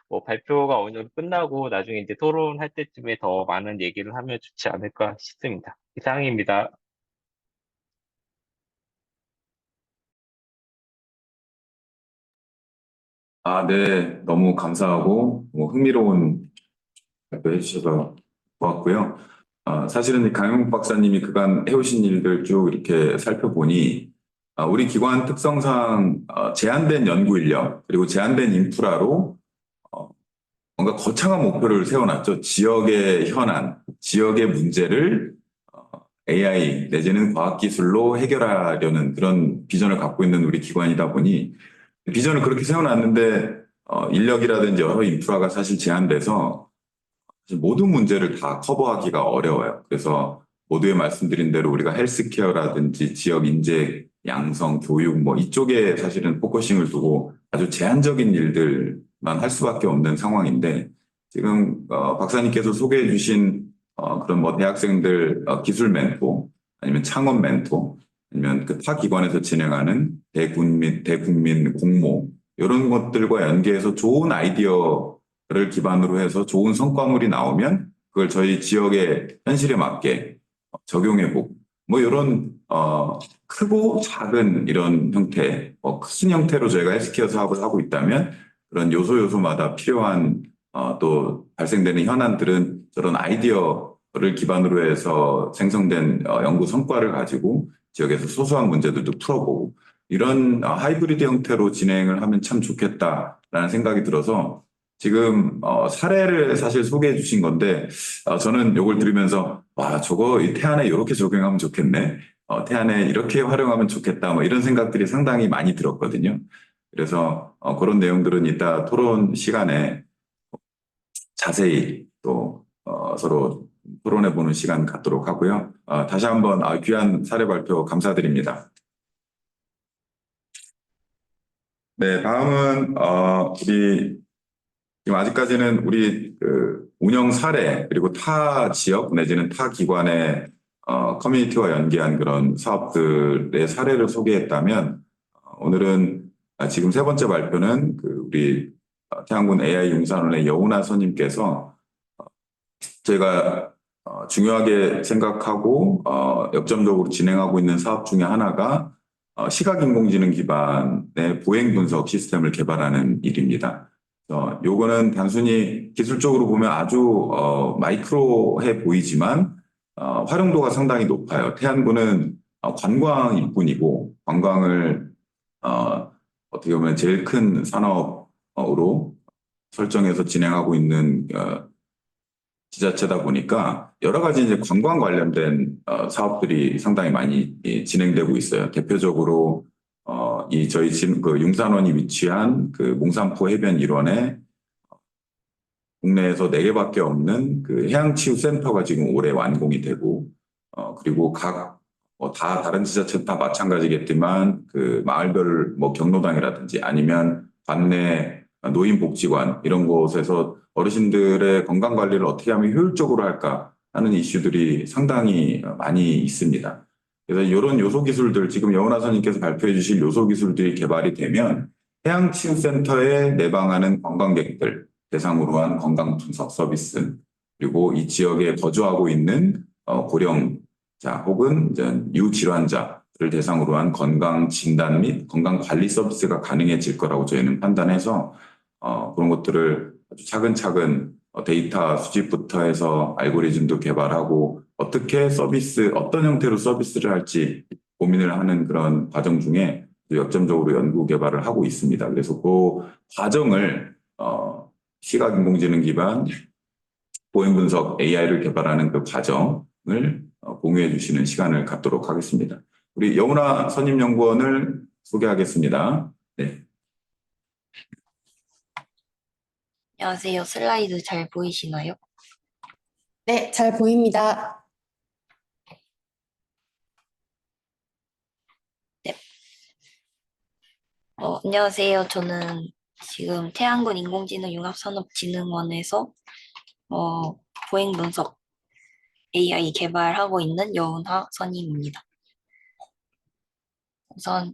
뭐 발표가 어느 정도 끝나고 나중에 이제 토론할 때쯤에 더 많은 얘기를 하면 좋지 않을까 싶습니다. 이상입니다. 아, 네. 너무 감사하고 흥미로운 발표해 주셔서 고맙고요. 사실은 강영욱 박사님이 그간 해오신 일들 쭉 이렇게 살펴보니 우리 기관 특성상 제한된 연구 인력 그리고 제한된 인프라로 뭔가 거창한 목표를 세워놨죠. 지역의 현안, 지역의 문제를 AI 내지는 과학기술로 해결하려는 그런 비전을 갖고 있는 우리 기관이다 보니 비전을 그렇게 세워놨는데 인력이라든지 여러 인프라가 사실 제한돼서 사실 모든 문제를 다 커버하기가 어려워요. 그래서 모두에 말씀드린 대로 우리가 헬스케어라든지 지역 인재 양성, 교육 뭐 이쪽에 사실은 포커싱을 두고 아주 제한적인 일들만 할 수밖에 없는 상황인데 지금 박사님께서 소개해 주신 그런 뭐 대학생들 기술 멘토 아니면 창업 멘토 아니면 그 타 기관에서 진행하는 대국민 공모 이런 것들과 연계해서 좋은 아이디어를 기반으로 해서 좋은 성과물이 나오면 그걸 저희 지역의 현실에 맞게 적용해보고 뭐 이런 크고 작은 이런 형태, 큰 형태로 저희가 헬스케어 사업을 하고 있다면 그런 요소마다 필요한 또 발생되는 현안들은 저런 아이디어를 기반으로 해서 생성된 연구 성과를 가지고 지역에서 소소한 문제들도 풀어보고 이런 하이브리드 형태로 진행을 하면 참 좋겠다라는 생각이 들어서 지금 사례를 사실 소개해 주신 건데 저는 이걸 들으면서 와 저거 이 태안에 이렇게 적용하면 좋겠네. 태안에 이렇게 활용하면 좋겠다. 뭐 이런 생각들이 상당히 많이 들었거든요. 그래서 그런 내용들은 이따 토론 시간에 자세히 또 서로 토론해보는 시간 갖도록 하고요. 다시 한번 귀한 사례 발표 감사드립니다. 네, 다음은 우리 지금 아직까지는 우리 그 운영 사례 그리고 타 지역 내지는 타 기관의 커뮤니티와 연계한 그런 사업들의 사례를 소개했다면 오늘은 지금 세 번째 발표는 그 우리 태안군 AI 용산원의 여운아 선임께서 저희가 중요하게 생각하고 역점적으로 진행하고 있는 사업 중에 하나가 시각인공지능 기반의 보행 분석 시스템을 개발하는 일입니다. 요거는 단순히 기술적으로 보면 아주 마이크로해 보이지만 활용도가 상당히 높아요. 태안군은 관광 일꾼이고 관광을 어떻게 보면 제일 큰 산업으로 설정해서 진행하고 있는 지자체다 보니까 여러 가지 이제 관광 관련된 사업들이 상당히 많이 진행되고 있어요. 대표적으로 이 저희 지금 그 용산원이 위치한 그 몽산포 해변 일원에 국내에서 4개밖에 없는 그 해양치유센터가 지금 올해 완공이 되고 그리고 각 다 다른 지자체 다 마찬가지겠지만 그 마을별 뭐 경로당이라든지 아니면 관내 노인복지관 이런 곳에서 어르신들의 건강 관리를 어떻게 하면 효율적으로 할까 하는 이슈들이 상당히 많이 있습니다. 그래서 이런 요소 기술들 지금 여운아 선생님께서 발표해 주실 요소 기술들이 개발이 되면 해양치유센터에 내방하는 관광객들 대상으로 한 건강 분석 서비스 그리고 이 지역에 거주하고 있는 고령자 혹은 유질환자를 대상으로 한 건강 진단 및 건강 관리 서비스가 가능해질 거라고 저희는 판단해서 그런 것들을 아주 차근차근 데이터 수집부터 해서 알고리즘도 개발하고 어떻게 어떤 형태로 서비스를 할지 고민을 하는 그런 과정 중에 역점적으로 연구 개발을 하고 있습니다. 그래서 그 과정을 시각인공지능 기반 보행 분석 AI를 개발하는 그 과정을 공유해 주시는 시간을 갖도록 하겠습니다. 우리 여문아 선임연구원을 소개하겠습니다. 네. 안녕하세요. 슬라이드 잘 보이시나요? 네, 잘 보입니다. 안녕하세요. 저는 지금 태안군 인공지능 융합산업진흥원에서 보행 분석 AI 개발하고 있는 여운하 선임입니다. 우선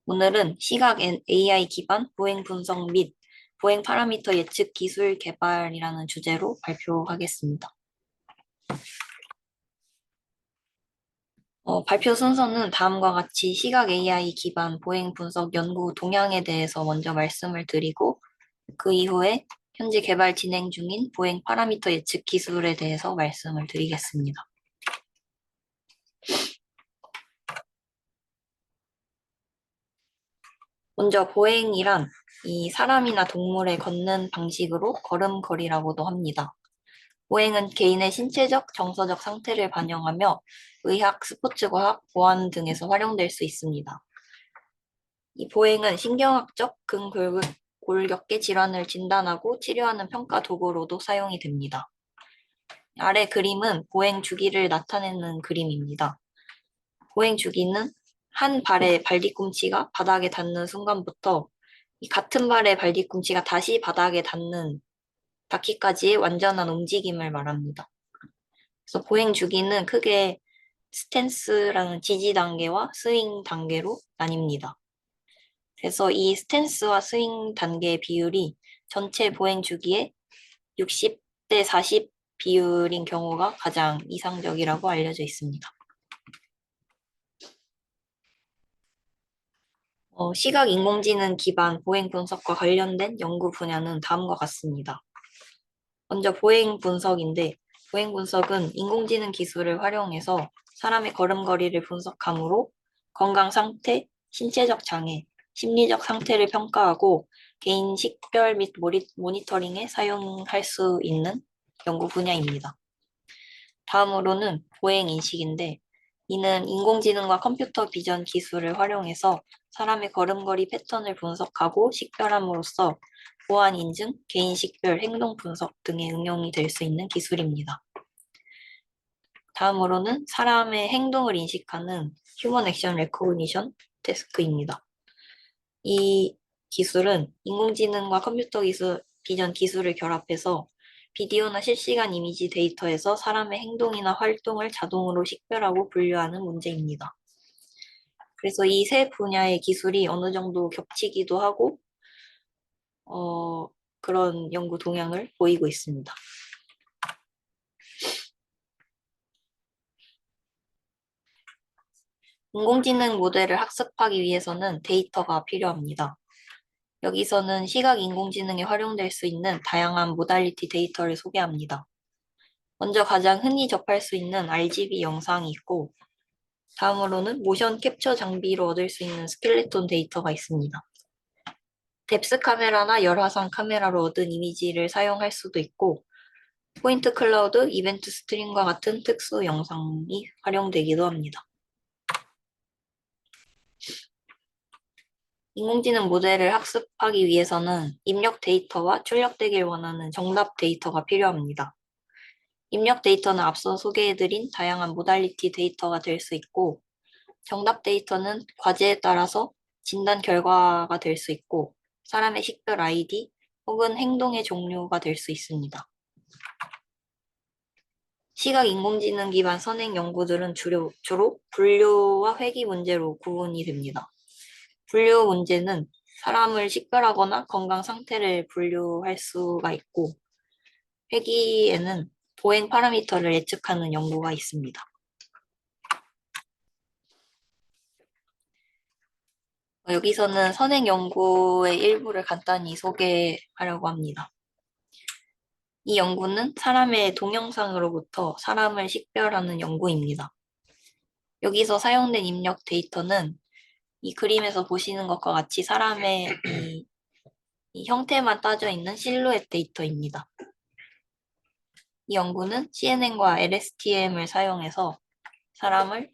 오늘은 시각 AI 기반 보행 분석 및 보행 파라미터 예측 기술 개발이라는 주제로 발표하겠습니다. 발표 순서는 다음과 같이 시각 AI 기반 보행 분석 연구 동향에 대해서 먼저 말씀을 드리고 그 이후에 현재 개발 진행 중인 보행 파라미터 예측 기술에 대해서 말씀을 드리겠습니다. 먼저 보행이란 이 사람이나 동물의 걷는 방식으로 걸음걸이라고도 합니다. 보행은 개인의 신체적, 정서적 상태를 반영하며 의학, 스포츠과학, 보안 등에서 활용될 수 있습니다. 이 보행은 신경학적 근골격계 질환을 진단하고 치료하는 평가 도구로도 사용이 됩니다. 아래 그림은 보행 주기를 나타내는 그림입니다. 보행 주기는 한 발의 발뒤꿈치가 바닥에 닿는 순간부터 이 같은 발의 발뒤꿈치가 다시 바닥에 닿기까지의 완전한 움직임을 말합니다. 그래서 보행 주기는 크게 스탠스라는 지지 단계와 스윙 단계로 나뉩니다. 그래서 이 스탠스와 스윙 단계의 비율이 전체 보행 주기의 60대 40 비율인 경우가 가장 이상적이라고 알려져 있습니다. 시각 인공지능 기반 보행 분석과 관련된 연구 분야는 다음과 같습니다. 먼저 보행 분석인데, 보행 분석은 인공지능 기술을 활용해서 사람의 걸음걸이를 분석하므로 건강 상태, 신체적 장애, 심리적 상태를 평가하고 개인 식별 및 모니터링에 사용할 수 있는 연구 분야입니다. 다음으로는 보행 인식인데, 이는 인공지능과 컴퓨터 비전 기술을 활용해서 사람의 걸음걸이 패턴을 분석하고 식별함으로써 보안 인증, 개인 식별, 행동 분석 등의 응용이 될 수 있는 기술입니다. 다음으로는 사람의 행동을 인식하는 휴먼 액션 레코그니션 태스크입니다. 이 기술은 인공지능과 컴퓨터 비전 기술을 결합해서 비디오나 실시간 이미지 데이터에서 사람의 행동이나 활동을 자동으로 식별하고 분류하는 문제입니다. 그래서 이 세 분야의 기술이 어느 정도 겹치기도 하고 그런 연구 동향을 보이고 있습니다. 인공지능 모델을 학습하기 위해서는 데이터가 필요합니다. 여기서는 시각 인공지능에 활용될 수 있는 다양한 모달리티 데이터를 소개합니다. 먼저 가장 흔히 접할 수 있는 RGB 영상이 있고, 다음으로는 모션 캡처 장비로 얻을 수 있는 스켈레톤 데이터가 있습니다. 뎁스 카메라나 열화상 카메라로 얻은 이미지를 사용할 수도 있고, 포인트 클라우드, 이벤트 스트림과 같은 특수 영상이 활용되기도 합니다. 인공지능 모델을 학습하기 위해서는 입력 데이터와 출력되길 원하는 정답 데이터가 필요합니다. 입력 데이터는 앞서 소개해드린 다양한 모달리티 데이터가 될 수 있고, 정답 데이터는 과제에 따라서 진단 결과가 될 수 있고, 사람의 식별 아이디 혹은 행동의 종류가 될 수 있습니다. 시각 인공지능 기반 선행 연구들은 주로 분류와 회귀 문제로 구분이 됩니다. 분류 문제는 사람을 식별하거나 건강 상태를 분류할 수가 있고, 회귀에는 보행 파라미터를 예측하는 연구가 있습니다. 여기서는 선행 연구의 일부를 간단히 소개하려고 합니다. 이 연구는 사람의 동영상으로부터 사람을 식별하는 연구입니다. 여기서 사용된 입력 데이터는 이 그림에서 보시는 것과 같이 사람의 이 형태만 따져 있는 실루엣 데이터입니다. 이 연구는 CNN과 LSTM을 사용해서 사람을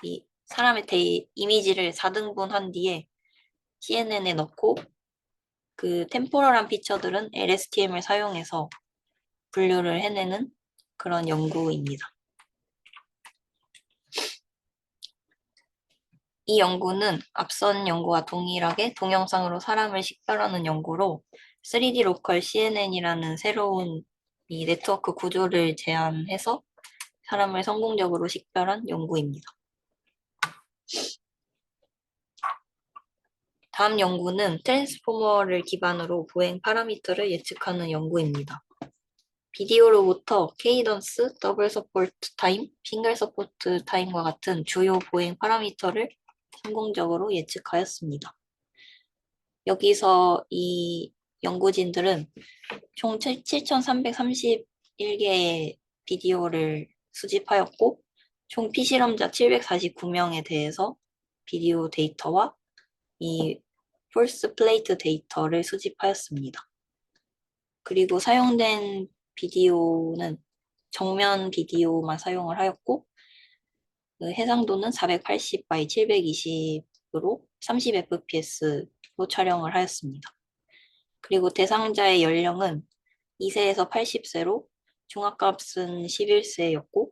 이 사람의 이미지를 4등분한 뒤에 CNN에 넣고 그 템포럴한 피처들은 LSTM을 사용해서 분류를 해내는 그런 연구입니다. 이 연구는 앞선 연구와 동일하게 동영상으로 사람을 식별하는 연구로 3D 로컬 CNN이라는 새로운 이 네트워크 구조를 제안해서 사람을 성공적으로 식별한 연구입니다. 다음 연구는 트랜스포머를 기반으로 보행 파라미터를 예측하는 연구입니다. 비디오로부터 케이던스, 더블 서포트 타임, 싱글 서포트 타임과 같은 주요 보행 파라미터를 성공적으로 예측하였습니다. 여기서 이 연구진들은 총 7,331개의 비디오를 수집하였고, 총 피실험자 749명에 대해서 비디오 데이터와 이 폴스 플레이트 데이터를 수집하였습니다. 그리고 사용된 비디오는 정면 비디오만 사용을 하였고, 그 해상도는 480 by 720으로 30fps로 촬영을 하였습니다. 그리고 대상자의 연령은 2세에서 80세로 중압값은 11세였고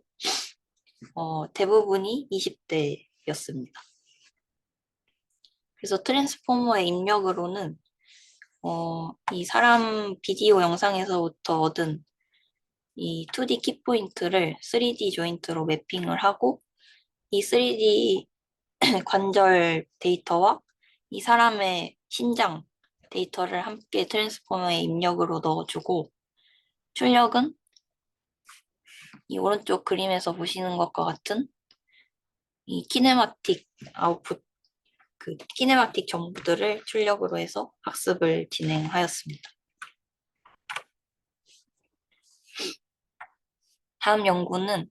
대부분이 20대였습니다. 그래서 트랜스포머의 입력으로는 이 사람 비디오 영상에서부터 얻은 이 2D 키포인트를 3D 조인트로 매핑을 하고 이 3D 관절 데이터와 이 사람의 신장 데이터를 함께 트랜스포머에 입력으로 넣어주고 출력은 이 오른쪽 그림에서 보시는 것과 같은 이 키네마틱 아웃풋, 그 키네마틱 정보들을 출력으로 해서 학습을 진행하였습니다. 다음 연구는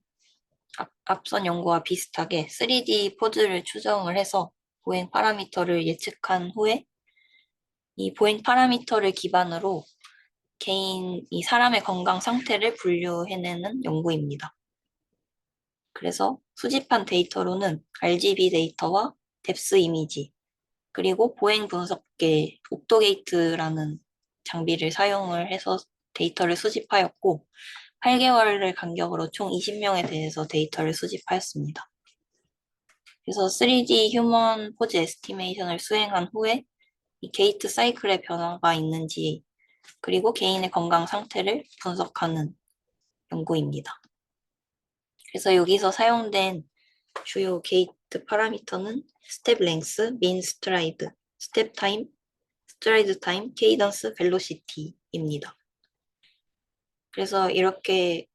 앞선 연구와 비슷하게 3D 포즈를 추정을 해서 보행 파라미터를 예측한 후에 이 보행 파라미터를 기반으로 이 사람의 건강 상태를 분류해내는 연구입니다. 그래서 수집한 데이터로는 RGB 데이터와 뎁스 이미지, 그리고 보행 분석계 옵토게이트라는 장비를 사용을 해서 데이터를 수집하였고 8개월을 간격으로 총 20명에 대해서 데이터를 수집하였습니다. 그래서 3D 휴먼 포즈 에스티메이션을 수행한 후에 이 게이트 사이클의 변화가 있는지 그리고 개인의 건강 상태를 분석하는 연구입니다. 그래서 여기서 사용된 주요 게이트 파라미터는 스텝 랭스, 민 스트라이드, 스텝 타임, 스트라이드 타임, 케이던스, 벨로시티입니다. 그래서 이렇게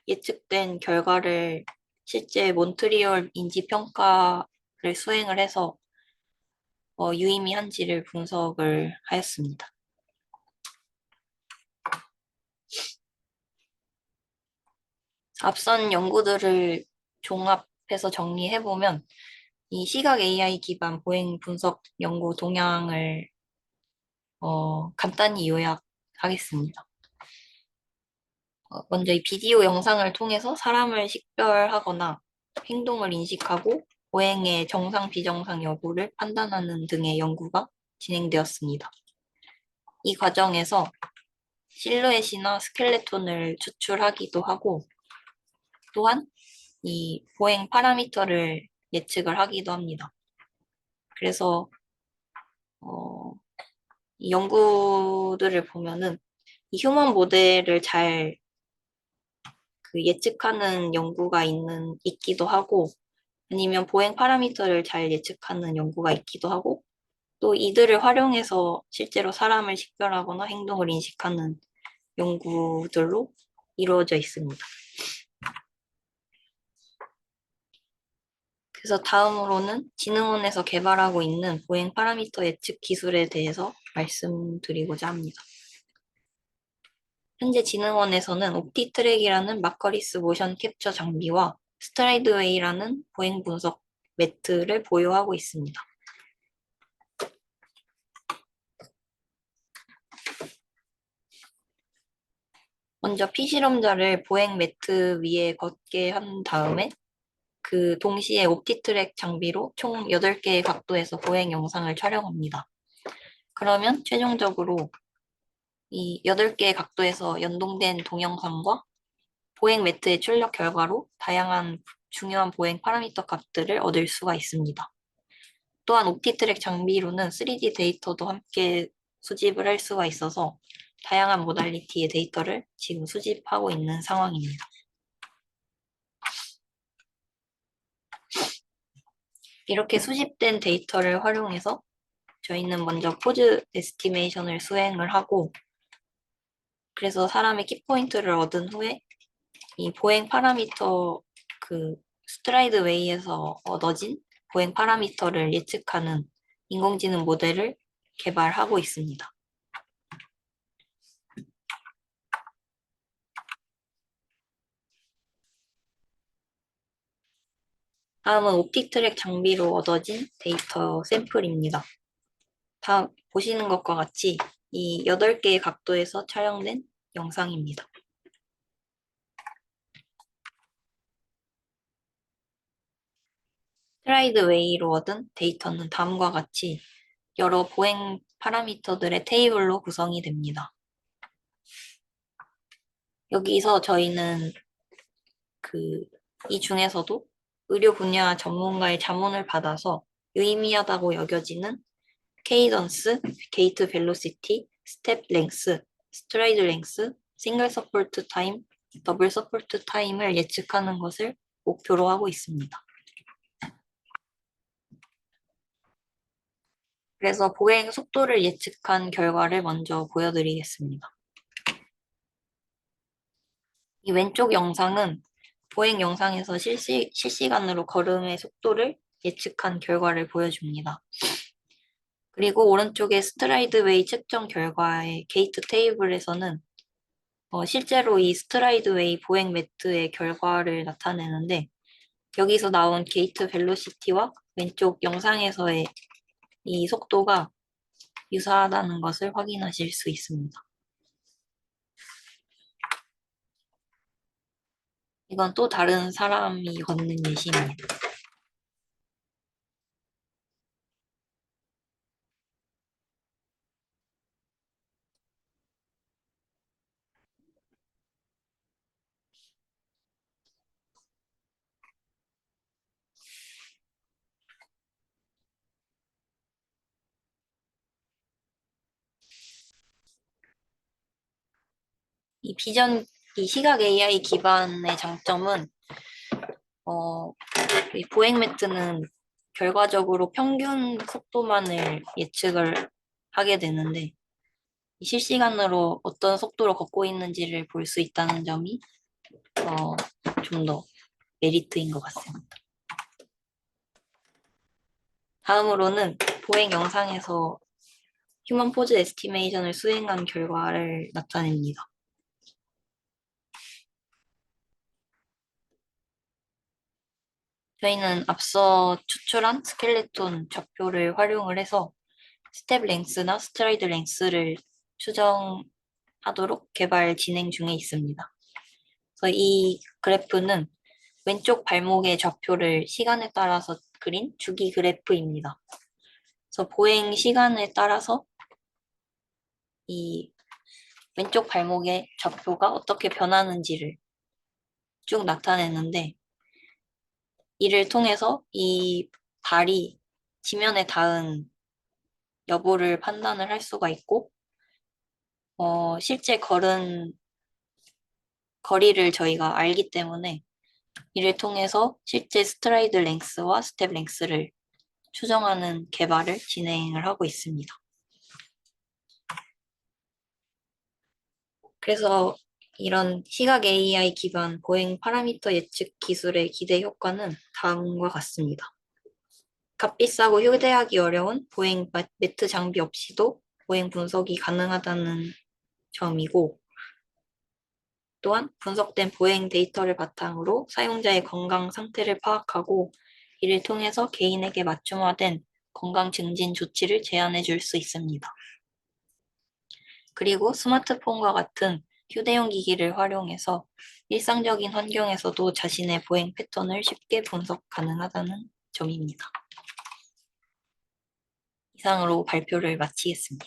예측된 결과를 실제 몬트리올 인지평가를 수행을 해서 유의미한지를 분석을 하였습니다. 앞선 연구들을 종합해서 정리해보면 이 시각 AI 기반 보행 분석 연구 동향을 간단히 요약하겠습니다. 먼저 이 비디오 영상을 통해서 사람을 식별하거나 행동을 인식하고 보행의 정상 비정상 여부를 판단하는 등의 연구가 진행되었습니다. 이 과정에서 실루엣이나 스켈레톤을 추출하기도 하고 또한 이 보행 파라미터를 예측을 하기도 합니다. 그래서 이 연구들을 보면은 이 휴먼 모델을 잘 예측하는 연구가 있기도 하고 아니면 보행 파라미터를 잘 예측하는 연구가 있기도 하고 또 이들을 활용해서 실제로 사람을 식별하거나 행동을 인식하는 연구들로 이루어져 있습니다. 그래서 다음으로는 진흥원에서 개발하고 있는 보행 파라미터 예측 기술에 대해서 말씀드리고자 합니다. 현재 진흥원에서는 옵티트랙이라는 마커리스 모션 캡처 장비와 스트라이드웨이라는 보행 분석 매트를 보유하고 있습니다. 먼저 피실험자를 보행 매트 위에 걷게 한 다음에 그 동시에 옵티트랙 장비로 총 8개의 각도에서 보행 영상을 촬영합니다. 그러면 최종적으로 이 8개의 각도에서 연동된 동영상과 보행 매트의 출력 결과로 다양한 중요한 보행 파라미터 값들을 얻을 수가 있습니다. 또한 옵티트랙 장비로는 3D 데이터도 함께 수집을 할 수가 있어서 다양한 모달리티의 데이터를 지금 수집하고 있는 상황입니다. 이렇게 수집된 데이터를 활용해서 저희는 먼저 포즈 에스티메이션을 수행을 하고, 그래서 사람의 키포인트를 얻은 후에 이 보행 파라미터 그 스트라이드 웨이에서 얻어진 보행 파라미터를 예측하는 인공지능 모델을 개발하고 있습니다. 다음은 옵티트랙 장비로 얻어진 데이터 샘플입니다. 다 보시는 것과 같이 이 8개의 각도에서 촬영된 영상입니다. 스트라이드 웨이로 얻은 데이터는 다음과 같이 여러 보행 파라미터들의 테이블로 구성이 됩니다. 여기서 저희는 이 중에서도 의료 분야 전문가의 자문을 받아서 유의미하다고 여겨지는 케이던스, 게이트 벨로시티, 스텝 랭스, 스트라이드 랭스, 싱글 서포트 타임, 더블 서포트 타임을 예측하는 것을 목표로 하고 있습니다. 그래서 보행 속도를 예측한 결과를 먼저 보여드리겠습니다. 이 왼쪽 영상은 보행 영상에서 실시간으로 걸음의 속도를 예측한 결과를 보여줍니다. 그리고 오른쪽의 스트라이드웨이 측정 결과의 게이트 테이블에서는 실제로 이 스트라이드웨이 보행 매트의 결과를 나타내는데, 여기서 나온 게이트 벨로시티와 왼쪽 영상에서의 이 속도가 유사하다는 것을 확인하실 수 있습니다. 이건 또 다른 사람이 걷는 예시입니다. 이 시각 AI 기반의 장점은 이 보행 매트는 결과적으로 평균 속도만을 예측을 하게 되는데, 실시간으로 어떤 속도로 걷고 있는지를 볼 수 있다는 점이 좀 더 메리트인 것 같습니다. 다음으로는 보행 영상에서 휴먼 포즈 에스티메이션을 수행한 결과를 나타냅니다. 저희는 앞서 추출한 스켈레톤 좌표를 활용을 해서 스텝 랭스나 스트라이드 랭스를 추정하도록 개발 진행 중에 있습니다. 그래서 이 그래프는 왼쪽 발목의 좌표를 시간에 따라서 그린 주기 그래프입니다. 그래서 보행 시간에 따라서 이 왼쪽 발목의 좌표가 어떻게 변하는지를 쭉 나타내는데, 이를 통해서 이 발이 지면에 닿은 여부를 판단을 할 수가 있고, 실제 걸은 거리를 저희가 알기 때문에 이를 통해서 실제 스트라이드 랭스와 스텝 랭스를 추정하는 개발을 진행을 하고 있습니다. 그래서 이런 시각 AI 기반 보행 파라미터 예측 기술의 기대 효과는 다음과 같습니다. 값비싸고 휴대하기 어려운 보행 매트 장비 없이도 보행 분석이 가능하다는 점이고, 또한 분석된 보행 데이터를 바탕으로 사용자의 건강 상태를 파악하고 이를 통해서 개인에게 맞춤화된 건강 증진 조치를 제안해 줄 수 있습니다. 그리고 스마트폰과 같은 휴대용 기기를 활용해서 일상적인 환경에서도 자신의 보행 패턴을 쉽게 분석 가능하다는 점입니다. 이상으로 발표를 마치겠습니다.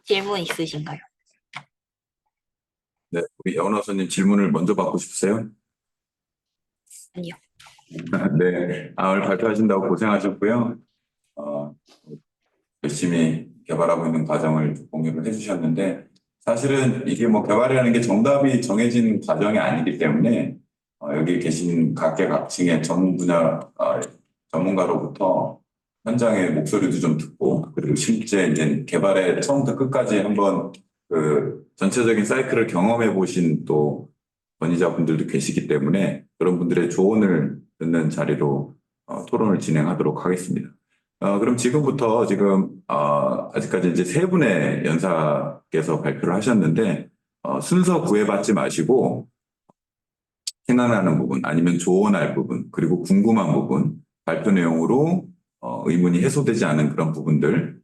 질문 있으신가요? 네, 우리 연화선님 질문을 먼저 받고 싶으세요? 아니요. 네, 오늘 발표하신다고 고생하셨고요. 어, 열심히 개발하고 있는 과정을 공유를 해주셨는데, 사실은 이게 뭐 개발이라는 게 정답이 정해진 과정이 아니기 때문에, 여기 계신 각계각층의 전 분야 전문가로부터 현장의 목소리도 좀 듣고, 그리고 실제 이제 개발의 처음부터 끝까지 한번 그 전체적인 사이클을 경험해 보신 또 권위자분들도 계시기 때문에 그런 분들의 조언을 듣는 자리로 토론을 진행하도록 하겠습니다. 그럼 지금부터 아직까지 이제 세 분의 연사께서 발표를 하셨는데, 순서 구애받지 마시고, 생각나는 부분, 아니면 조언할 부분, 그리고 궁금한 부분, 발표 내용으로 의문이 해소되지 않은 그런 부분들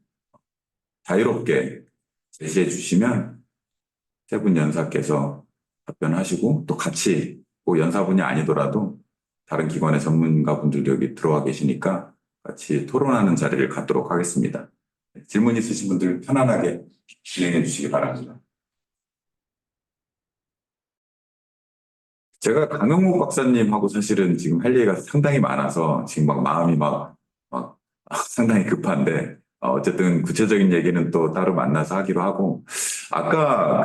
자유롭게 제시해 주시면 세 분 연사께서 답변하시고, 또 같이 꼭 연사분이 아니더라도 다른 기관의 전문가분들도 여기 들어와 계시니까 같이 토론하는 자리를 갖도록 하겠습니다. 질문 있으신 분들 편안하게 진행해 주시기 바랍니다. 제가 강영목 박사님하고 사실은 지금 할 얘기가 상당히 많아서 지금 막 마음이 막 상당히 급한데, 어쨌든 구체적인 얘기는 또 따로 만나서 하기로 하고, 아까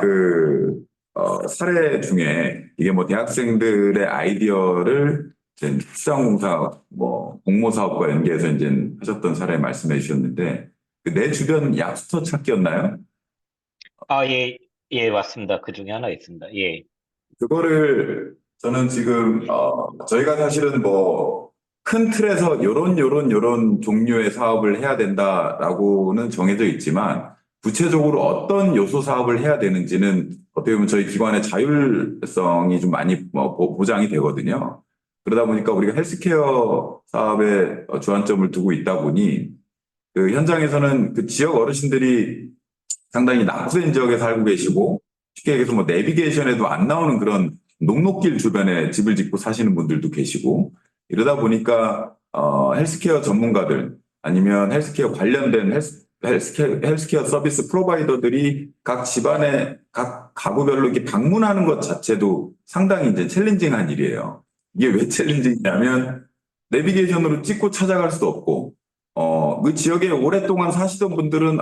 사례 중에 이게 뭐 대학생들의 아이디어를 이제 수자원공사 뭐 공모 사업과 연계해서 이제 하셨던 사례 말씀해 주셨는데, 그 내 주변 약수터 찾기였나요? 예, 예, 맞습니다. 그 중에 하나 있습니다. 예. 그거를 저는 지금 저희가 사실은 뭐 큰 틀에서 요런 종류의 사업을 해야 된다라고는 정해져 있지만, 구체적으로 어떤 요소 사업을 해야 되는지는 어떻게 보면 저희 기관의 자율성이 좀 많이 보장이 되거든요. 그러다 보니까 우리가 헬스케어 사업에 주안점을 두고 있다 보니 그 현장에서는 그 지역 어르신들이 상당히 낙후된 지역에 살고 계시고, 쉽게 얘기해서 뭐 내비게이션에도 안 나오는 그런 녹록길 주변에 집을 짓고 사시는 분들도 계시고, 이러다 보니까 헬스케어 전문가들 아니면 헬스케어 관련된 헬스케어 서비스 프로바이더들이 각 집안에 각 가구별로 이렇게 방문하는 것 자체도 상당히 이제 챌린징한 일이에요. 이게 왜 챌린징이냐면 내비게이션으로 찍고 찾아갈 수도 없고, 그 지역에 오랫동안 사시던 분들은,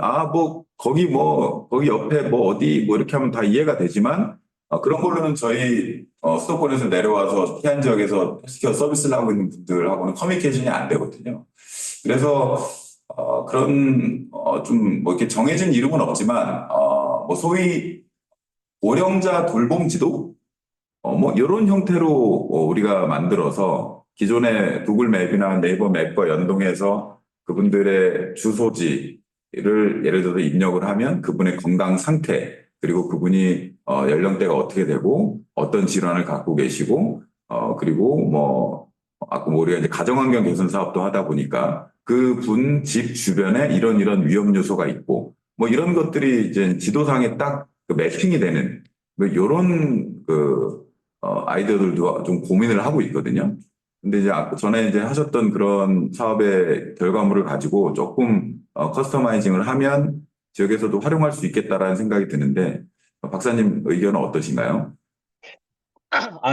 거기 옆에 뭐 어디 뭐 이렇게 하면 다 이해가 되지만, 그런 걸로는 저희, 수도권에서 내려와서 피한 지역에서 헬스케어 서비스를 하고 있는 분들하고는 커뮤니케이션이 안 되거든요. 그래서, 좀 뭐 이렇게 정해진 이름은 없지만, 뭐 소위 고령자 돌봄 지도? 뭐 이런 형태로 우리가 만들어서 기존의 구글 맵이나 네이버 맵과 연동해서 그분들의 주소지를 예를 들어서 입력을 하면 그분의 건강 상태, 그리고 그분이 연령대가 어떻게 되고 어떤 질환을 갖고 계시고, 그리고 아까 우리가 이제 가정환경 개선 사업도 하다 보니까 그분 집 주변에 이런 위험 요소가 있고, 뭐 이런 것들이 이제 지도상에 딱그 매핑이 되는 이런 아이디어들도 좀 고민을 하고 있거든요. 근데 이제 전에 이제 하셨던 그런 사업의 결과물을 가지고 조금 커스터마이징을 하면 지역에서도 활용할 수 있겠다라는 생각이 드는데, 박사님 의견은 어떠신가요?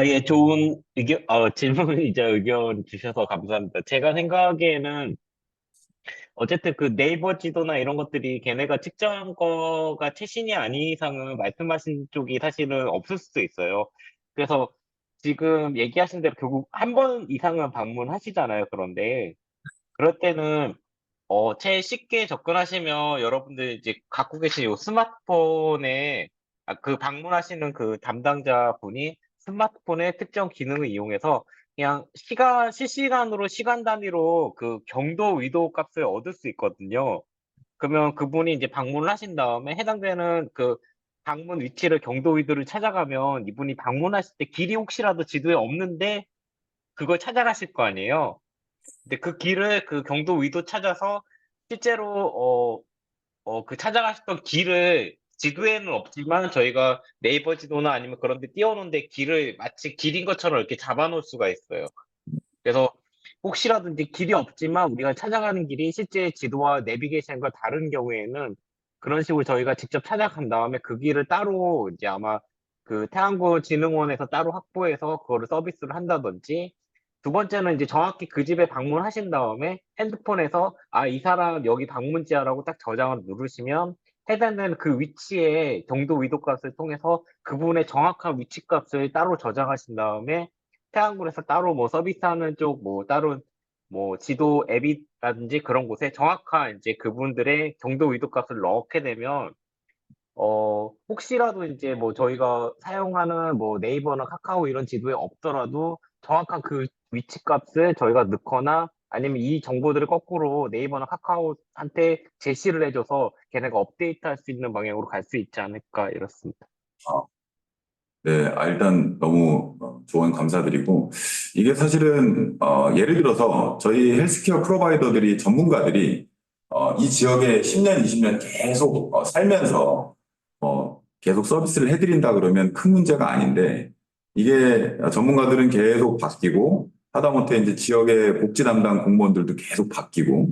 예, 좋은 의견, 질문이자 의견 주셔서 감사합니다. 제가 생각에는 어쨌든 그 네이버 지도나 이런 것들이 걔네가 측정한 거가 최신이 아닌 이상은 말씀하신 쪽이 사실은 없을 수도 있어요. 그래서 지금 얘기하신 대로 결국 한 번 이상은 방문하시잖아요. 그런데 그럴 때는 제일 쉽게 접근하시면 여러분들 이제 갖고 계신 요 스마트폰에 그 방문하시는 그 담당자 분이 스마트폰의 특정 기능을 이용해서 그냥 실시간으로 시간 단위로 그 경도 위도 값을 얻을 수 있거든요. 그러면 그분이 이제 방문을 하신 다음에 해당되는 그 방문 위치를 경도 위도를 찾아가면 이분이 방문하실 때 길이 혹시라도 지도에 없는데 그걸 찾아가실 거 아니에요. 근데 그 길을 그 경도 위도 찾아서 실제로 그 찾아가셨던 길을 지도에는 없지만 저희가 네이버 지도나 아니면 그런 데 띄워놓은 데 길을 마치 길인 것처럼 이렇게 잡아놓을 수가 있어요. 그래서 혹시라도 이제 길이 없지만 우리가 찾아가는 길이 실제 지도와 내비게이션과 다른 경우에는 그런 식으로 저희가 직접 찾아간 다음에 그 길을 따로 이제 아마 그 태양고진흥원에서 따로 확보해서 그거를 서비스를 한다든지 두 번째는 이제 정확히 그 집에 방문하신 다음에 핸드폰에서 이 사람 여기 방문지야라고 딱 저장을 누르시면 해당되는 그 위치에 경도 위도 값을 통해서 그분의 정확한 위치 값을 따로 저장하신 다음에 태양굴에서 따로 뭐 서비스하는 쪽 뭐 따로 뭐 지도 앱이라든지 그런 곳에 정확한 이제 그분들의 경도 위도 값을 넣게 되면 혹시라도 이제 뭐 저희가 사용하는 뭐 네이버나 카카오 이런 지도에 없더라도 정확한 그 위치 값을 저희가 넣거나 아니면 이 정보들을 거꾸로 네이버나 카카오한테 제시를 해줘서 걔네가 업데이트할 수 있는 방향으로 갈 수 있지 않을까 이렇습니다. 네, 일단 너무 조언 감사드리고, 이게 사실은, 예를 들어서 저희 헬스케어 프로바이더들이, 전문가들이, 이 지역에 10년, 20년 계속 살면서, 계속 서비스를 해드린다 그러면 큰 문제가 아닌데, 이게 전문가들은 계속 바뀌고, 하다못해 이제 지역의 복지 담당 공무원들도 계속 바뀌고,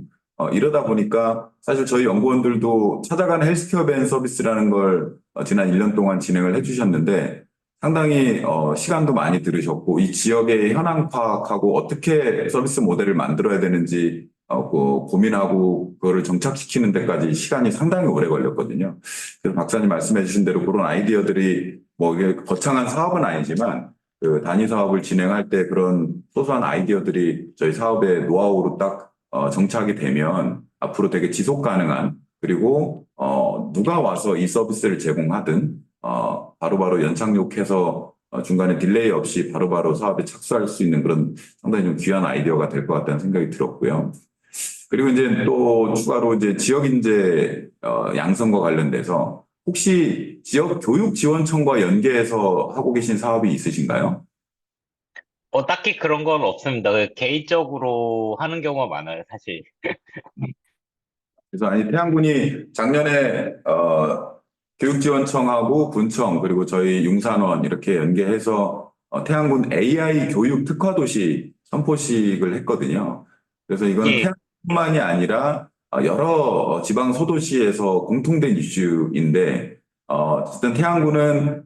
이러다 보니까 사실 저희 연구원들도 찾아가는 헬스케어 밴 서비스라는 걸 지난 1년 동안 진행을 해주셨는데, 상당히 시간도 많이 들으셨고 이 지역의 현황 파악하고 어떻게 서비스 모델을 만들어야 되는지 고민하고 그거를 정착시키는 데까지 시간이 상당히 오래 걸렸거든요. 그래서 박사님 말씀해 주신 대로 그런 아이디어들이 뭐 이게 거창한 사업은 아니지만 그 단위 사업을 진행할 때 그런 소소한 아이디어들이 저희 사업의 노하우로 딱 정착이 되면 앞으로 되게 지속 가능한 그리고 누가 와서 이 서비스를 제공하든 바로바로 연착륙해서 중간에 딜레이 없이 바로바로 사업에 착수할 수 있는 그런 상당히 좀 귀한 아이디어가 될 것 같다는 생각이 들었고요. 그리고 이제 또 추가로 이제 지역 인재 양성과 관련돼서 혹시 지역 교육지원청과 연계해서 하고 계신 사업이 있으신가요? 딱히 그런 건 없습니다. 개인적으로 하는 경우가 많아요, 사실. 그래서 아니 태양군이 작년에 교육지원청하고 군청 그리고 저희 융산원 이렇게 연계해서 태양군 AI 교육 특화도시 선포식을 했거든요. 그래서 이건 예, 태양뿐만이 아니라 여러 지방 소도시에서 공통된 이슈인데 어쨌든 태양군은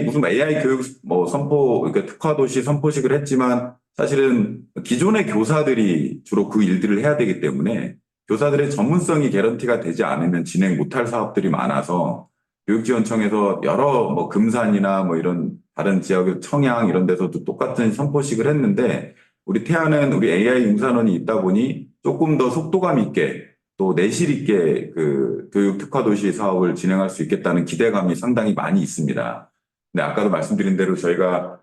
무슨 AI 교육 뭐 그러니까 특화도시 선포식을 했지만 사실은 기존의 교사들이 주로 그 일들을 해야 되기 때문에 교사들의 전문성이 개런티가 되지 않으면 진행 못할 사업들이 많아서 교육지원청에서 여러 뭐 금산이나 뭐 이런 다른 지역의 청양 이런 데서도 똑같은 선포식을 했는데 우리 태안은 우리 AI 융산원이 있다 보니 조금 더 속도감 있게 또 내실 있게 그 교육 특화도시 사업을 진행할 수 있겠다는 기대감이 상당히 많이 있습니다. 근데 아까도 말씀드린 대로 저희가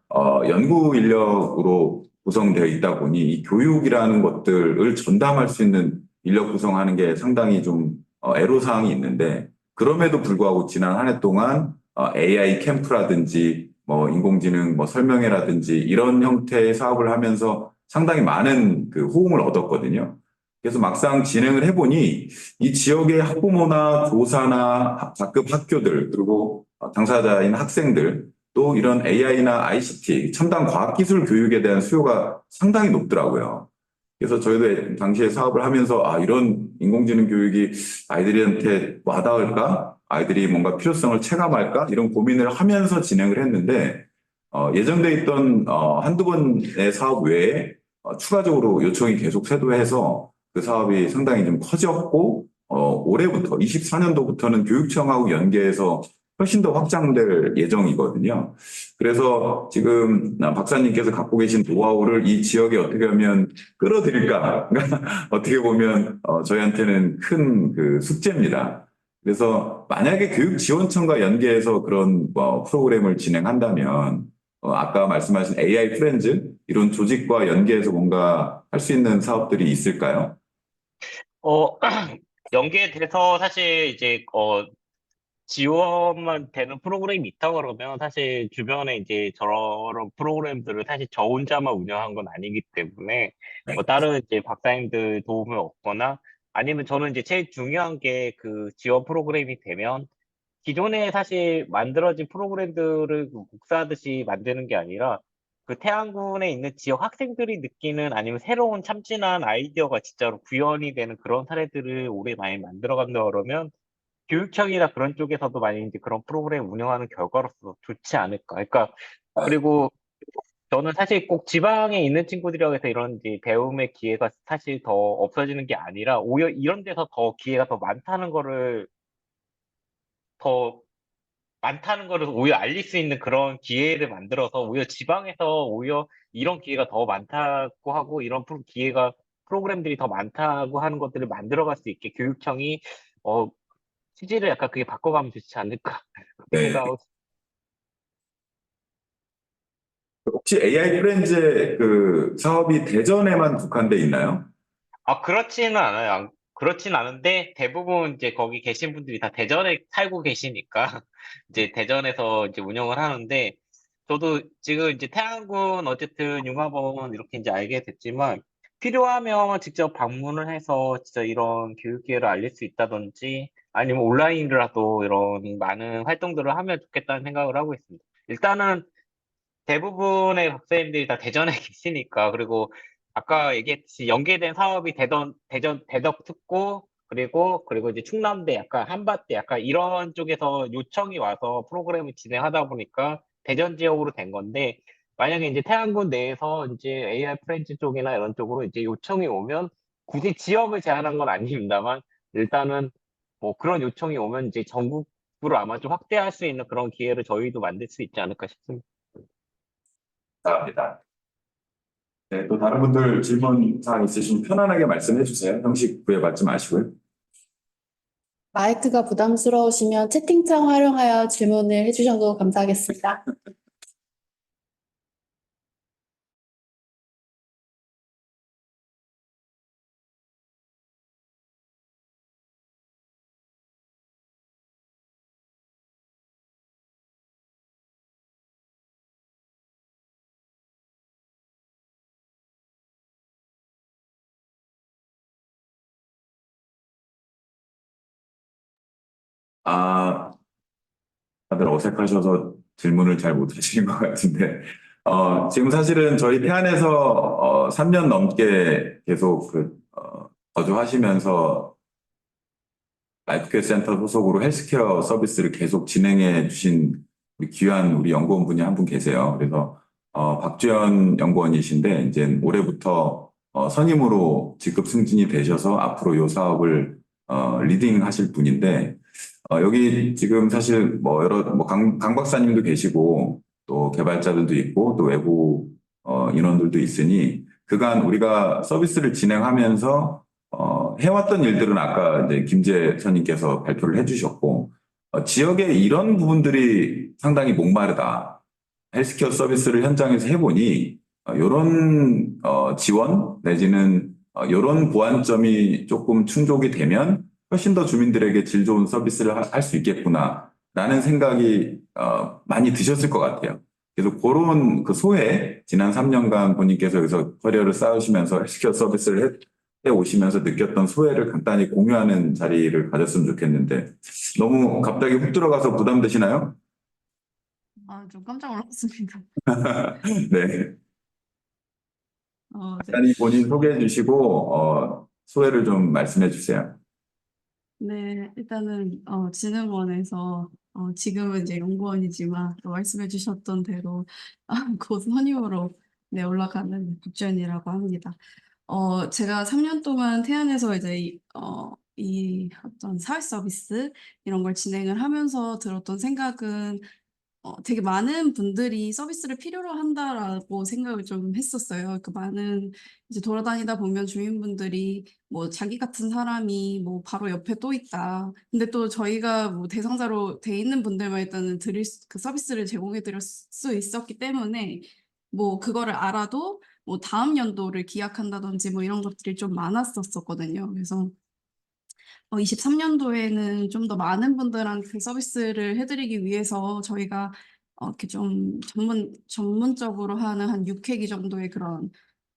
연구 인력으로 구성되어 있다 보니 이 교육이라는 것들을 전담할 수 있는 인력 구성하는 게 상당히 좀 애로사항이 있는데 그럼에도 불구하고 지난 한 해 동안 AI 캠프라든지 뭐 인공지능 뭐 설명회라든지 이런 형태의 사업을 하면서 상당히 많은 그 호응을 얻었거든요. 그래서 막상 진행을 해보니 이 지역의 학부모나 교사나 각급 학교들 그리고 당사자인 학생들 또 이런 AI나 ICT 첨단 과학기술 교육에 대한 수요가 상당히 높더라고요. 그래서 저희도 당시에 사업을 하면서 이런 인공지능 교육이 아이들한테 와닿을까? 아이들이 뭔가 필요성을 체감할까? 이런 고민을 하면서 진행을 했는데 예정돼 있던 한두 번의 사업 외에 추가적으로 요청이 계속 쇄도해서 그 사업이 상당히 좀 커졌고 올해부터 24년도부터는 교육청하고 연계해서 훨씬 더 확장될 예정이거든요. 그래서 지금 박사님께서 갖고 계신 노하우를 이 지역에 어떻게 하면 끌어들일까? 어떻게 보면 저희한테는 큰 그 숙제입니다. 그래서 만약에 교육지원청과 연계해서 그런 프로그램을 진행한다면 아까 말씀하신 AI 프렌즈 이런 조직과 연계해서 뭔가 할 수 있는 사업들이 있을까요? 어, 연계돼서 사실 이제 지원만 되는 프로그램이 있다 그러면 사실 주변에 이제 저런 프로그램들을 사실 저 혼자만 운영한 건 아니기 때문에 네. 다른 이제 박사님들 도움을 얻거나 아니면 저는 이제 제일 중요한 게 그 지원 프로그램이 되면 기존에 사실 만들어진 프로그램들을 그 복사하듯이 만드는 게 아니라 그 태안군에 있는 지역 학생들이 느끼는 아니면 새로운 참신한 아이디어가 진짜로 구현이 되는 그런 사례들을 올해 많이 만들어 간다 그러면 교육청이나 그런 쪽에서도 많이 이제 그런 프로그램 운영하는 결과로서 좋지 않을까. 그러니까 그리고 저는 사실 꼭 지방에 있는 친구들이라고 해서 이런 이제 배움의 기회가 사실 더 없어지는 게 아니라 오히려 이런 데서 더 기회가 더 많다는 거를 오히려 알릴 수 있는 그런 기회를 만들어서 오히려 지방에서 오히려 이런 기회가 더 많다고 하고 이런 프로그램들이 더 많다고 하는 것들을 만들어갈 수 있게 교육청이 어, 취지를 약간 그게 바꿔가면 좋지 않을까 그렇게 네. 생각하고 혹시 AI 프렌즈의 그 사업이 대전에만 국한돼 있나요? 그렇지는 않아요. 그렇진 않은데 대부분 이제 거기 계신 분들이 다 대전에 살고 계시니까 이제 대전에서 이제 운영을 하는데 저도 지금 이제 태안군 어쨌든 융합원 이렇게 이제 알게 됐지만 필요하면 직접 방문을 해서 진짜 이런 교육 기회를 알릴 수 있다든지 아니면 온라인으로라도 이런 많은 활동들을 하면 좋겠다는 생각을 하고 있습니다. 일단은 대부분의 박사님들이 다 대전에 계시니까 그리고 아까 얘기했듯이 연계된 사업이 대전 대덕특구 그리고 이제 충남대 약간 한밭대 약간 이런 쪽에서 요청이 와서 프로그램을 진행하다 보니까 대전 지역으로 된 건데 만약에 이제 태안군 내에서 이제 AI 프렌즈 쪽이나 이런 쪽으로 이제 요청이 오면 굳이 지역을 제한한 건 아닙니다만 일단은 뭐 그런 요청이 오면 이제 전국으로 아마 좀 확대할 수 있는 그런 기회를 저희도 만들 수 있지 않을까 싶습니다. 감사합니다. 네, 또 다른 분들 질문 사항 있으시면 편안하게 말씀해 주세요. 형식 구애받지 마시고요. 마이크가 부담스러우시면 채팅창 활용하여 질문을 해주셔도 감사하겠습니다. 아, 다들 어색하셔서 질문을 잘 못하시는 것 같은데, 지금 사실은 저희 태안에서 3년 넘게 계속 거주하시면서 라이프케어 센터 소속으로 헬스케어 서비스를 계속 진행해 주신 우리 귀한 우리 연구원분이 한 분 계세요. 그래서 박주연 연구원이신데 이제 올해부터 선임으로 직급 승진이 되셔서 앞으로 이 사업을 리딩하실 분인데 여기 지금 사실 뭐 강 박사님도 계시고 또 개발자들도 있고 또 외부 인원들도 있으니 그간 우리가 서비스를 진행하면서 해왔던 일들은 아까 이제 김재 선님께서 발표를 해주셨고 지역에 이런 부분들이 상당히 목마르다. 헬스케어 서비스를 현장에서 해보니 이런 지원 내지는 이런 보완점이 조금 충족이 되면 훨씬 더 주민들에게 질 좋은 서비스를 할 수 있겠구나라는 생각이 많이 드셨을 것 같아요. 그래서 그런 그 소회 지난 3년간 본인께서 여기서 커리어를 쌓으시면서 헬스케어 서비스를 해 오시면서 느꼈던 소회를 간단히 공유하는 자리를 가졌으면 좋겠는데 너무 갑자기 훅 들어가서 부담되시나요? 좀 깜짝 놀랐습니다. 네. 네. 간단히 본인 소개해 주시고 소회를 좀 말씀해 주세요. 네, 일단은 진흥원에서 지금은 이제 연구원이지만 또 말씀해 주셨던 대로 곧 선임으로 네, 올라가는 박주연이라고 합니다. 제가 3년 동안 태안에서 이제 이 어떤 사회 서비스 이런 걸 진행을 하면서 들었던 생각은 되게 많은 분들이 서비스를 필요로 한다라고 생각을 좀 했었어요. 그 많은 이제 돌아다니다 보면 주민분들이 뭐 자기 같은 사람이 뭐 바로 옆에 또 있다. 근데 또 저희가 뭐 대상자로 돼 있는 분들만 일단은 그 서비스를 제공해 드릴 수 있었기 때문에 뭐 그거를 알아도 뭐 다음 연도를 기약한다든지 뭐 이런 것들이 좀 많았었거든요. 그래서 23년도에는 좀 더 많은 분들한테 서비스를 해드리기 위해서 저희가 이렇게 좀 전문적으로 하는 한 6회기 정도의 그런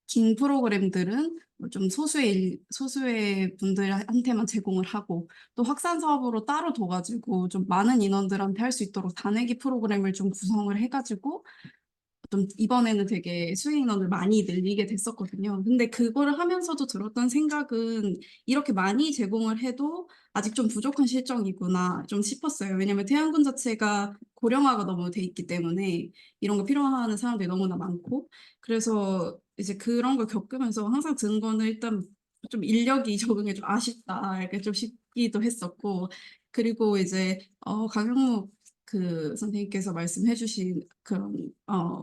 긴 프로그램들은 뭐좀 소수의 분들한테만 제공을 하고 또 확산 사업으로 따로 둬가지고 좀 많은 인원들한테 할 수 있도록 다내기 프로그램을 좀 구성을 해가지고 좀 이번에는 되게 수혜 인원을 많이 늘리게 됐었거든요. 근데 그거를 하면서도 들었던 생각은 이렇게 많이 제공을 해도 아직 좀 부족한 실정이구나 좀 싶었어요. 왜냐면 태양군 자체가 고령화가 너무 돼 있기 때문에 이런 거 필요하는 사람들이 너무나 많고 그래서 이제 그런 걸 겪으면서 항상 든 거는 일단 좀 인력이 적응이 좀 아쉽다 이렇게 좀 싶기도 했었고 그리고 이제 강영묵 그 선생님께서 말씀해 주신 그런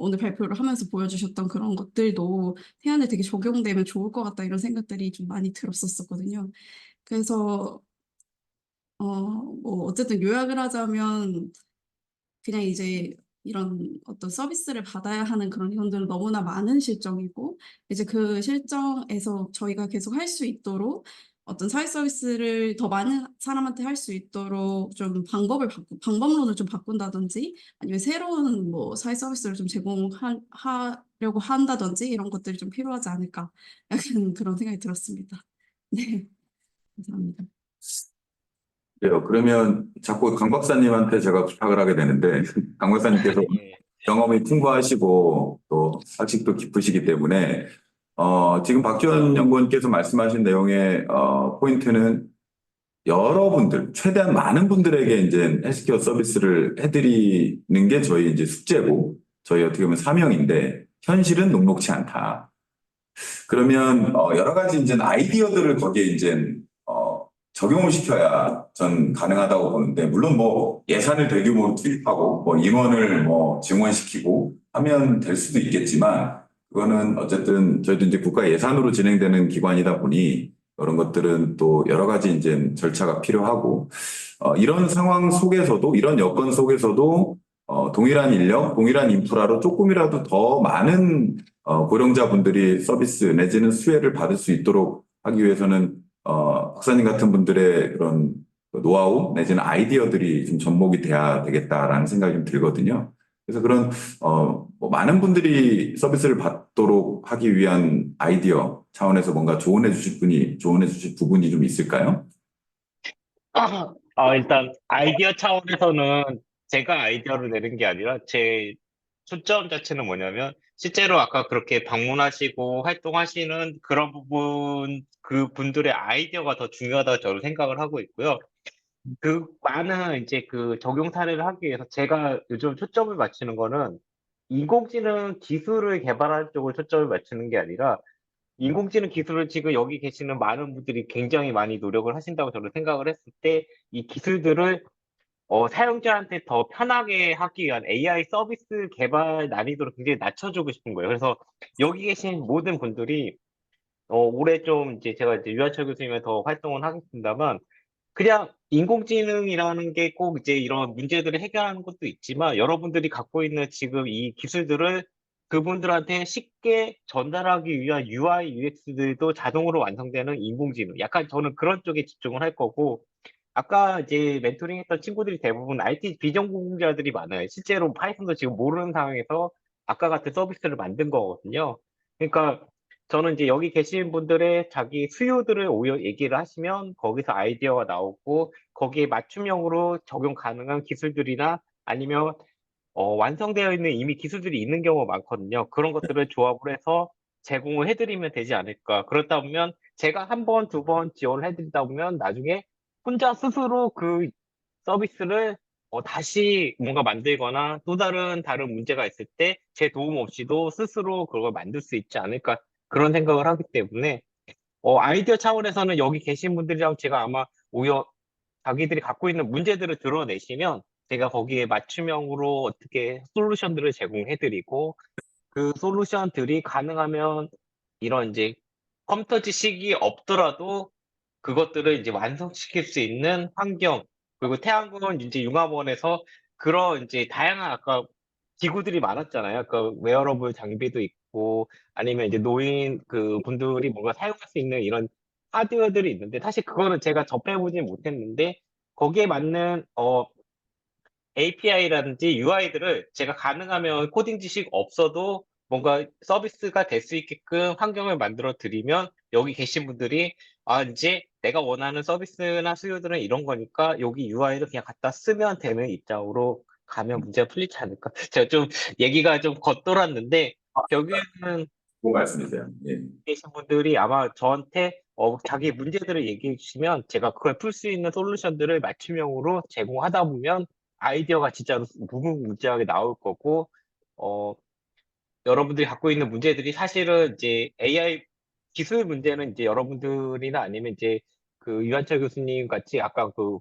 오늘 발표를 하면서 보여주셨던 그런 것들도 태안에 되게 적용되면 좋을 것 같다 이런 생각들이 좀 많이 들었었거든요. 그래서 뭐 어쨌든 요약을 하자면 그냥 이제 이런 어떤 서비스를 받아야 하는 그런 인원들은 너무나 많은 실정이고 이제 그 실정에서 저희가 계속 할 수 있도록 어떤 사회 서비스를 더 많은 사람한테 할 수 있도록 좀 방법론을 좀 바꾼다든지 아니면 새로운 뭐 사회 서비스를 좀 하려고 한다든지 이런 것들이 좀 필요하지 않을까 약간 그런 생각이 들었습니다. 네, 감사합니다. 그래요. 그러면 자꾸 강 박사님한테 제가 부탁을 하게 되는데, 강 박사님께서 예. 경험이 풍부하시고 또 학식도 깊으시기 때문에, 지금 박지원 연구원께서 말씀하신 내용의 포인트는 여러분들, 최대한 많은 분들에게 이제 헬스케어 서비스를 해드리는 게 저희 이제 숙제고, 저희 어떻게 보면 사명인데, 현실은 녹록치 않다. 그러면 여러 가지 이제 아이디어들을 거기에 이제 적용을 시켜야 전 가능하다고 보는데 물론 뭐 예산을 대규모로 투입하고 뭐 인원을 뭐 증원시키고 하면 될 수도 있겠지만 그거는 어쨌든 저희도 이제 국가 예산으로 진행되는 기관이다 보니 그런 것들은 또 여러 가지 이제 절차가 필요하고 이런 상황 속에서도 이런 여건 속에서도 동일한 인력, 동일한 인프라로 조금이라도 더 많은 고령자분들이 서비스 내지는 수혜를 받을 수 있도록 하기 위해서는 박사님 같은 분들의 그런 노하우 내지는 아이디어들이 좀 접목이 돼야 되겠다라는 생각이 좀 들거든요. 그래서 그런 뭐 많은 분들이 서비스를 받도록 하기 위한 아이디어 차원에서 뭔가 조언해 주실 부분이 좀 있을까요? 일단 아이디어 차원에서는 제가 아이디어를 내는 게 아니라 제 초점 자체는 뭐냐면 실제로 아까 그렇게 방문하시고 활동하시는 그런 부분, 그 분들의 아이디어가 더 중요하다고 저는 생각을 하고 있고요. 그 많은 이제 그 적용 사례를 하기 위해서 제가 요즘 초점을 맞추는 거는 인공지능 기술을 개발하는 쪽을 초점을 맞추는 게 아니라 인공지능 기술을 지금 여기 계시는 많은 분들이 굉장히 많이 노력을 하신다고 저는 생각을 했을 때 이 기술들을 사용자한테 더 편하게 하기 위한 AI 서비스 개발 난이도를 굉장히 낮춰주고 싶은 거예요. 그래서 여기 계신 모든 분들이 올해 좀 이제 제가 이제 유한철 교수님과 더 활동을 하겠습니다만 그냥 인공지능이라는 게 꼭 이제 이런 문제들을 해결하는 것도 있지만 여러분들이 갖고 있는 지금 이 기술들을 그분들한테 쉽게 전달하기 위한 UI, UX들도 자동으로 완성되는 인공지능. 약간 저는 그런 쪽에 집중을 할 거고, 아까 이제 멘토링 했던 친구들이 대부분 IT 비전공자들이 많아요. 실제로 파이썬도 지금 모르는 상황에서 아까 같은 서비스를 만든 거거든요. 그러니까 저는 이제 여기 계신 분들의 자기 수요들을 오히려 얘기를 하시면 거기서 아이디어가 나오고 거기에 맞춤형으로 적용 가능한 기술들이나 아니면 완성되어 있는 이미 기술들이 있는 경우가 많거든요. 그런 것들을 조합을 해서 제공을 해드리면 되지 않을까. 그렇다 보면 제가 한 번, 두 번 지원을 해드리다 보면 나중에 혼자 스스로 그 서비스를 다시 뭔가 만들거나 또 다른 문제가 있을 때 제 도움 없이도 스스로 그걸 만들 수 있지 않을까. 그런 생각을 하기 때문에 아이디어 차원에서는 여기 계신 분들이랑 제가 아마 오히려 자기들이 갖고 있는 문제들을 드러내시면 제가 거기에 맞춤형으로 어떻게 솔루션들을 제공해드리고 그 솔루션들이 가능하면 이런 이제 컴퓨터 지식이 없더라도 그것들을 이제 완성시킬 수 있는 환경, 그리고 태양광은 이제 융합원에서 그런 이제 다양한 아까 기구들이 많았잖아요. 그 웨어러블 장비도 있고 아니면 이제 노인 그 분들이 뭔가 사용할 수 있는 이런 하드웨어들이 있는데 사실 그거는 제가 접해보진 못했는데 거기에 맞는 API라든지 UI들을 제가 가능하면 코딩 지식 없어도 뭔가 서비스가 될 수 있게끔 환경을 만들어 드리면 여기 계신 분들이 이제 내가 원하는 서비스나 수요들은 이런 거니까 여기 UI를 그냥 갖다 쓰면 되는 입장으로 가면 문제가 풀리지 않을까. 제가 좀 얘기가 좀 겉돌았는데 결국에는 좋은 말씀이세요. 예. 계신 분들이 아마 저한테 자기 문제들을 얘기해 주시면 제가 그걸 풀 수 있는 솔루션들을 맞춤형으로 제공하다 보면 아이디어가 진짜로 무궁무진하게 나올 거고, 어, 여러분들이 갖고 있는 문제들이 사실은 이제 AI 기술 문제는 이제 여러분들이나 아니면 이제 그 유한철 교수님 같이 아까 그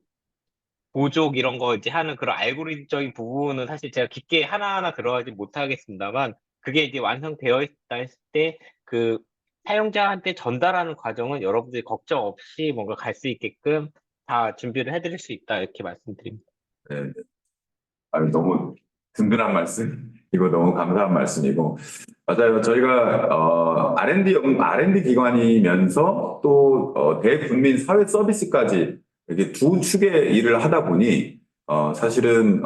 보족 이런 거 이제 하는 그런 알고리즘적인 부분은 사실 제가 깊게 하나하나 들어가지 못하겠습니다만 그게 이제 완성되어 있다 했을 때 그 사용자한테 전달하는 과정은 여러분들이 걱정 없이 뭔가 갈 수 있게끔 다 준비를 해드릴 수 있다 이렇게 말씀드립니다. 네. 너무 든든한 말씀. 이거 너무 감사한 말씀이고. 맞아요. 저희가, R&D 기관이면서 또, 대국민 사회 서비스까지 이렇게 두 축의 일을 하다 보니, 사실은,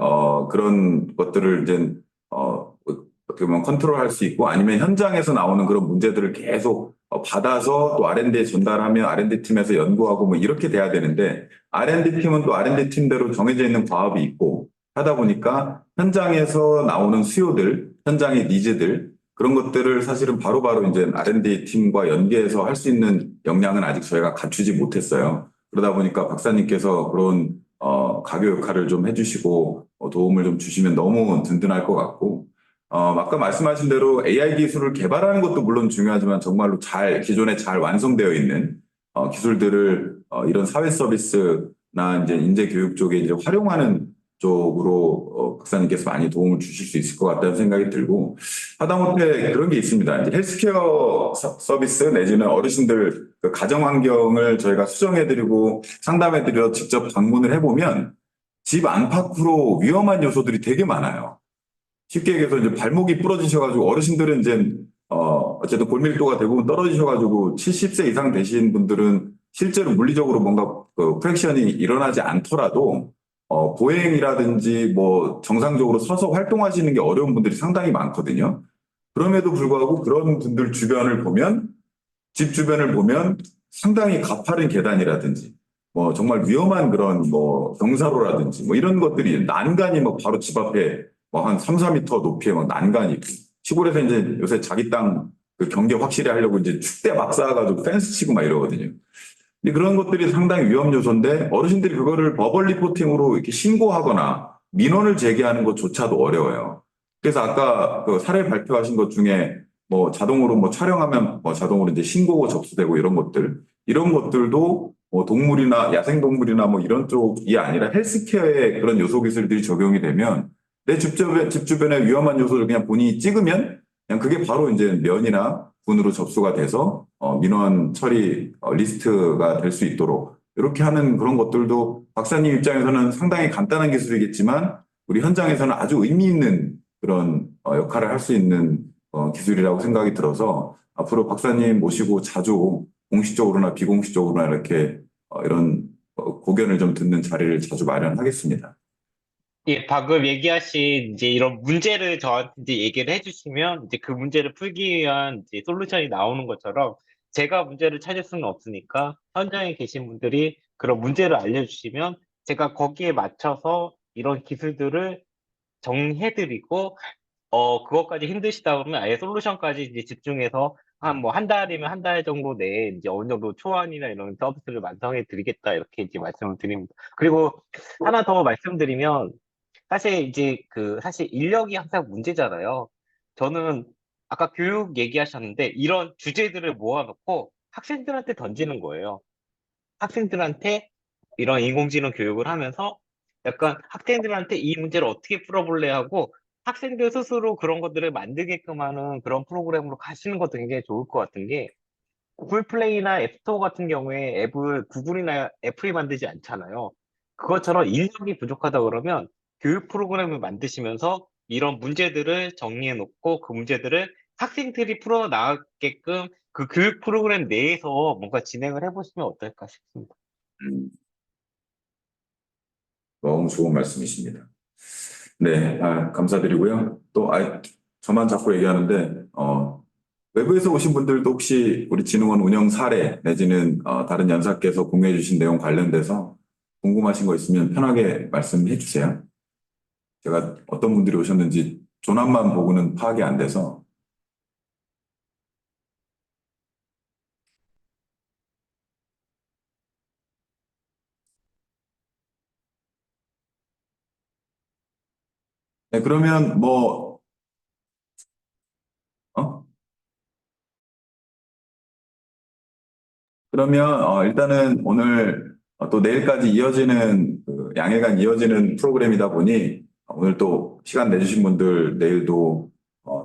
그런 것들을 이제, 어떻게 보면 컨트롤할 수 있고 아니면 현장에서 나오는 그런 문제들을 계속 받아서 또 R&D에 전달하면 R&D 팀에서 연구하고 뭐 이렇게 돼야 되는데 R&D 팀은 또 R&D 팀대로 정해져 있는 과업이 있고 하다 보니까 현장에서 나오는 수요들, 현장의 니즈들 그런 것들을 사실은 바로바로 이제 R&D 팀과 연계해서 할 수 있는 역량은 아직 저희가 갖추지 못했어요. 그러다 보니까 박사님께서 그런 가교 역할을 좀 해주시고 도움을 좀 주시면 너무 든든할 것 같고 아까 말씀하신 대로 AI 기술을 개발하는 것도 물론 중요하지만 정말로 기존에 잘 완성되어 있는 기술들을 이런 사회 서비스나 이제 인재 교육 쪽에 이제 활용하는 쪽으로 박사님께서 많이 도움을 주실 수 있을 것 같다는 생각이 들고 하다못해 그런 게 있습니다. 이제 헬스케어 서비스 내지는 어르신들 그 가정 환경을 저희가 수정해드리고 상담해드려 직접 방문을 해보면 집 안팎으로 위험한 요소들이 되게 많아요. 쉽게 얘기해서 이제 발목이 부러지셔가지고 어르신들은 이제 어쨌든 골밀도가 대부분 떨어지셔가지고 70세 이상 되신 분들은 실제로 물리적으로 뭔가 그 프랙션이 일어나지 않더라도 보행이라든지 뭐 정상적으로 서서 활동하시는 게 어려운 분들이 상당히 많거든요. 그럼에도 불구하고 그런 분들 주변을 보면 집 주변을 보면 상당히 가파른 계단이라든지 뭐 정말 위험한 그런 뭐 경사로라든지 뭐 이런 것들이 난간이 뭐 바로 집 앞에 뭐 한 3, 4미터 높이의 막 난간이 있고 시골에서 이제 요새 자기 땅 그 경계 확실히 하려고 이제 축대 막 쌓아가지고 펜스 치고 막 이러거든요. 근데 그런 것들이 상당히 위험 요소인데 어르신들이 그거를 버벌 리포팅으로 이렇게 신고하거나 민원을 제기하는 것조차도 어려워요. 그래서 아까 그 사례 발표하신 것 중에 뭐 자동으로 뭐 촬영하면 뭐 자동으로 이제 신고 접수되고 이런 것들도 뭐 동물이나 야생동물이나 뭐 이런 쪽이 아니라 헬스케어에 그런 요소 기술들이 적용이 되면 내 집 주변에 위험한 요소를 그냥 본인이 찍으면 그냥 그게 바로 이제 면이나 군으로 접수가 돼서 민원 처리 리스트가 될 수 있도록 이렇게 하는 그런 것들도 박사님 입장에서는 상당히 간단한 기술이겠지만 우리 현장에서는 아주 의미 있는 그런 역할을 할 수 있는 기술이라고 생각이 들어서 앞으로 박사님 모시고 자주 공식적으로나 비공식적으로나 이렇게 이런 고견을 좀 듣는 자리를 자주 마련하겠습니다. 예, 방금 얘기하신 이제 이런 문제를 저한테 이제 얘기를 해주시면 이제 그 문제를 풀기 위한 이제 솔루션이 나오는 것처럼 제가 문제를 찾을 수는 없으니까 현장에 계신 분들이 그런 문제를 알려주시면 제가 거기에 맞춰서 이런 기술들을 정리해드리고 그것까지 힘드시다 그러면 아예 솔루션까지 이제 집중해서 한 뭐 한 달이면 한 달 정도 내에 이제 어느 정도 초안이나 이런 서비스를 완성해 드리겠다 이렇게 이제 말씀을 드립니다. 그리고 하나 더 말씀드리면 사실 이제 사실 인력이 항상 문제잖아요. 저는 아까 교육 얘기하셨는데 이런 주제들을 모아놓고 학생들한테 던지는 거예요. 학생들한테 이런 인공지능 교육을 하면서 약간 학생들한테 이 문제를 어떻게 풀어볼래 하고 학생들 스스로 그런 것들을 만들게끔 하는 그런 프로그램으로 가시는 것도 굉장히 좋을 것 같은 게 구글 플레이나 앱스토어 같은 경우에 앱을 구글이나 애플이 만들지 않잖아요. 그것처럼 인력이 부족하다 그러면 교육 프로그램을 만드시면서 이런 문제들을 정리해 놓고 그 문제들을 학생들이 풀어 나가게끔 그 교육 프로그램 내에서 뭔가 진행을 해보시면 어떨까 싶습니다. 음, 너무 좋은 말씀이십니다. 네, 감사드리고요. 또, 저만 자꾸 얘기하는데, 외부에서 오신 분들도 혹시 우리 진흥원 운영 사례 내지는 다른 연사께서 공유해 주신 내용 관련돼서 궁금하신 거 있으면 편하게 말씀해 주세요. 제가 어떤 분들이 오셨는지 조남만 보고는 파악이 안 돼서. 네, 그러면 뭐, 어? 그러면 일단은 오늘 또 내일까지 이어지는 양일간 이어지는 프로그램이다 보니 오늘 또 시간 내주신 분들 내일도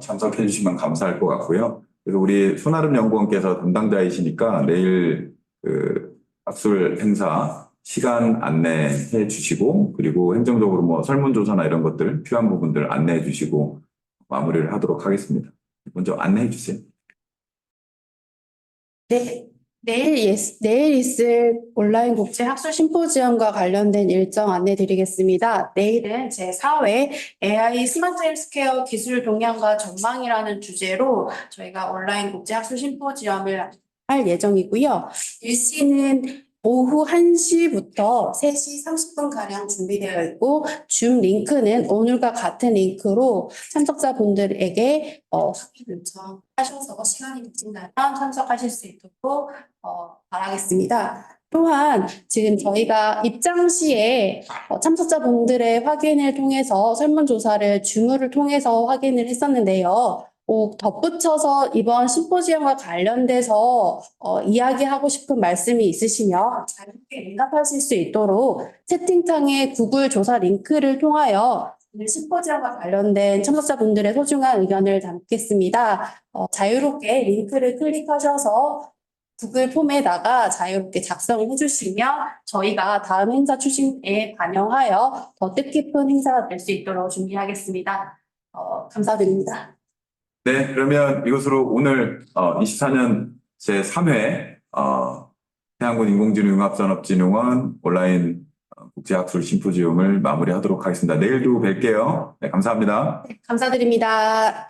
참석해 주시면 감사할 것 같고요. 그래서 우리 손아름 연구원께서 담당자이시니까 내일 학술 행사 시간 안내해 주시고 그리고 행정적으로 뭐 설문조사나 이런 것들 필요한 부분들 안내해 주시고 마무리를 하도록 하겠습니다. 먼저 안내해 주세요. 네, 내일 있을 온라인 국제 학술 심포지엄과 관련된 일정 안내 드리겠습니다. 내일은 제4회 AI 스마트 헬스케어 기술 동향과 전망이라는 주제로 저희가 온라인 국제 학술 심포지엄을 할 예정이고요. 일시는 오후 1시부터 3시 30분가량 준비되어 있고, 줌 링크는 오늘과 같은 링크로 참석자분들에게 확인 요청하셔서 시간이 되신다면 참석하실 수 있도록 바라겠습니다. 또한 지금 저희가 입장 시에 참석자분들의 확인을 통해서 설문조사를 줌을 통해서 확인을 했었는데요. 덧붙여서 이번 심포지엄과 관련돼서 이야기하고 싶은 말씀이 있으시면 자유롭게 응답하실 수 있도록 채팅창에 구글 조사 링크를 통하여 심포지엄과 관련된 참석자분들의 소중한 의견을 담겠습니다. 자유롭게 링크를 클릭하셔서 구글 폼에다가 자유롭게 작성을 해주시면 저희가 다음 행사 추진에 반영하여 더 뜻깊은 행사가 될 수 있도록 준비하겠습니다. 감사드립니다. 네, 그러면 이것으로 오늘 24년 제3회 태양군 인공지능융합산업진흥원 온라인 국제학술 심포지움을 마무리하도록 하겠습니다. 내일도 뵐게요. 네, 감사합니다. 감사드립니다.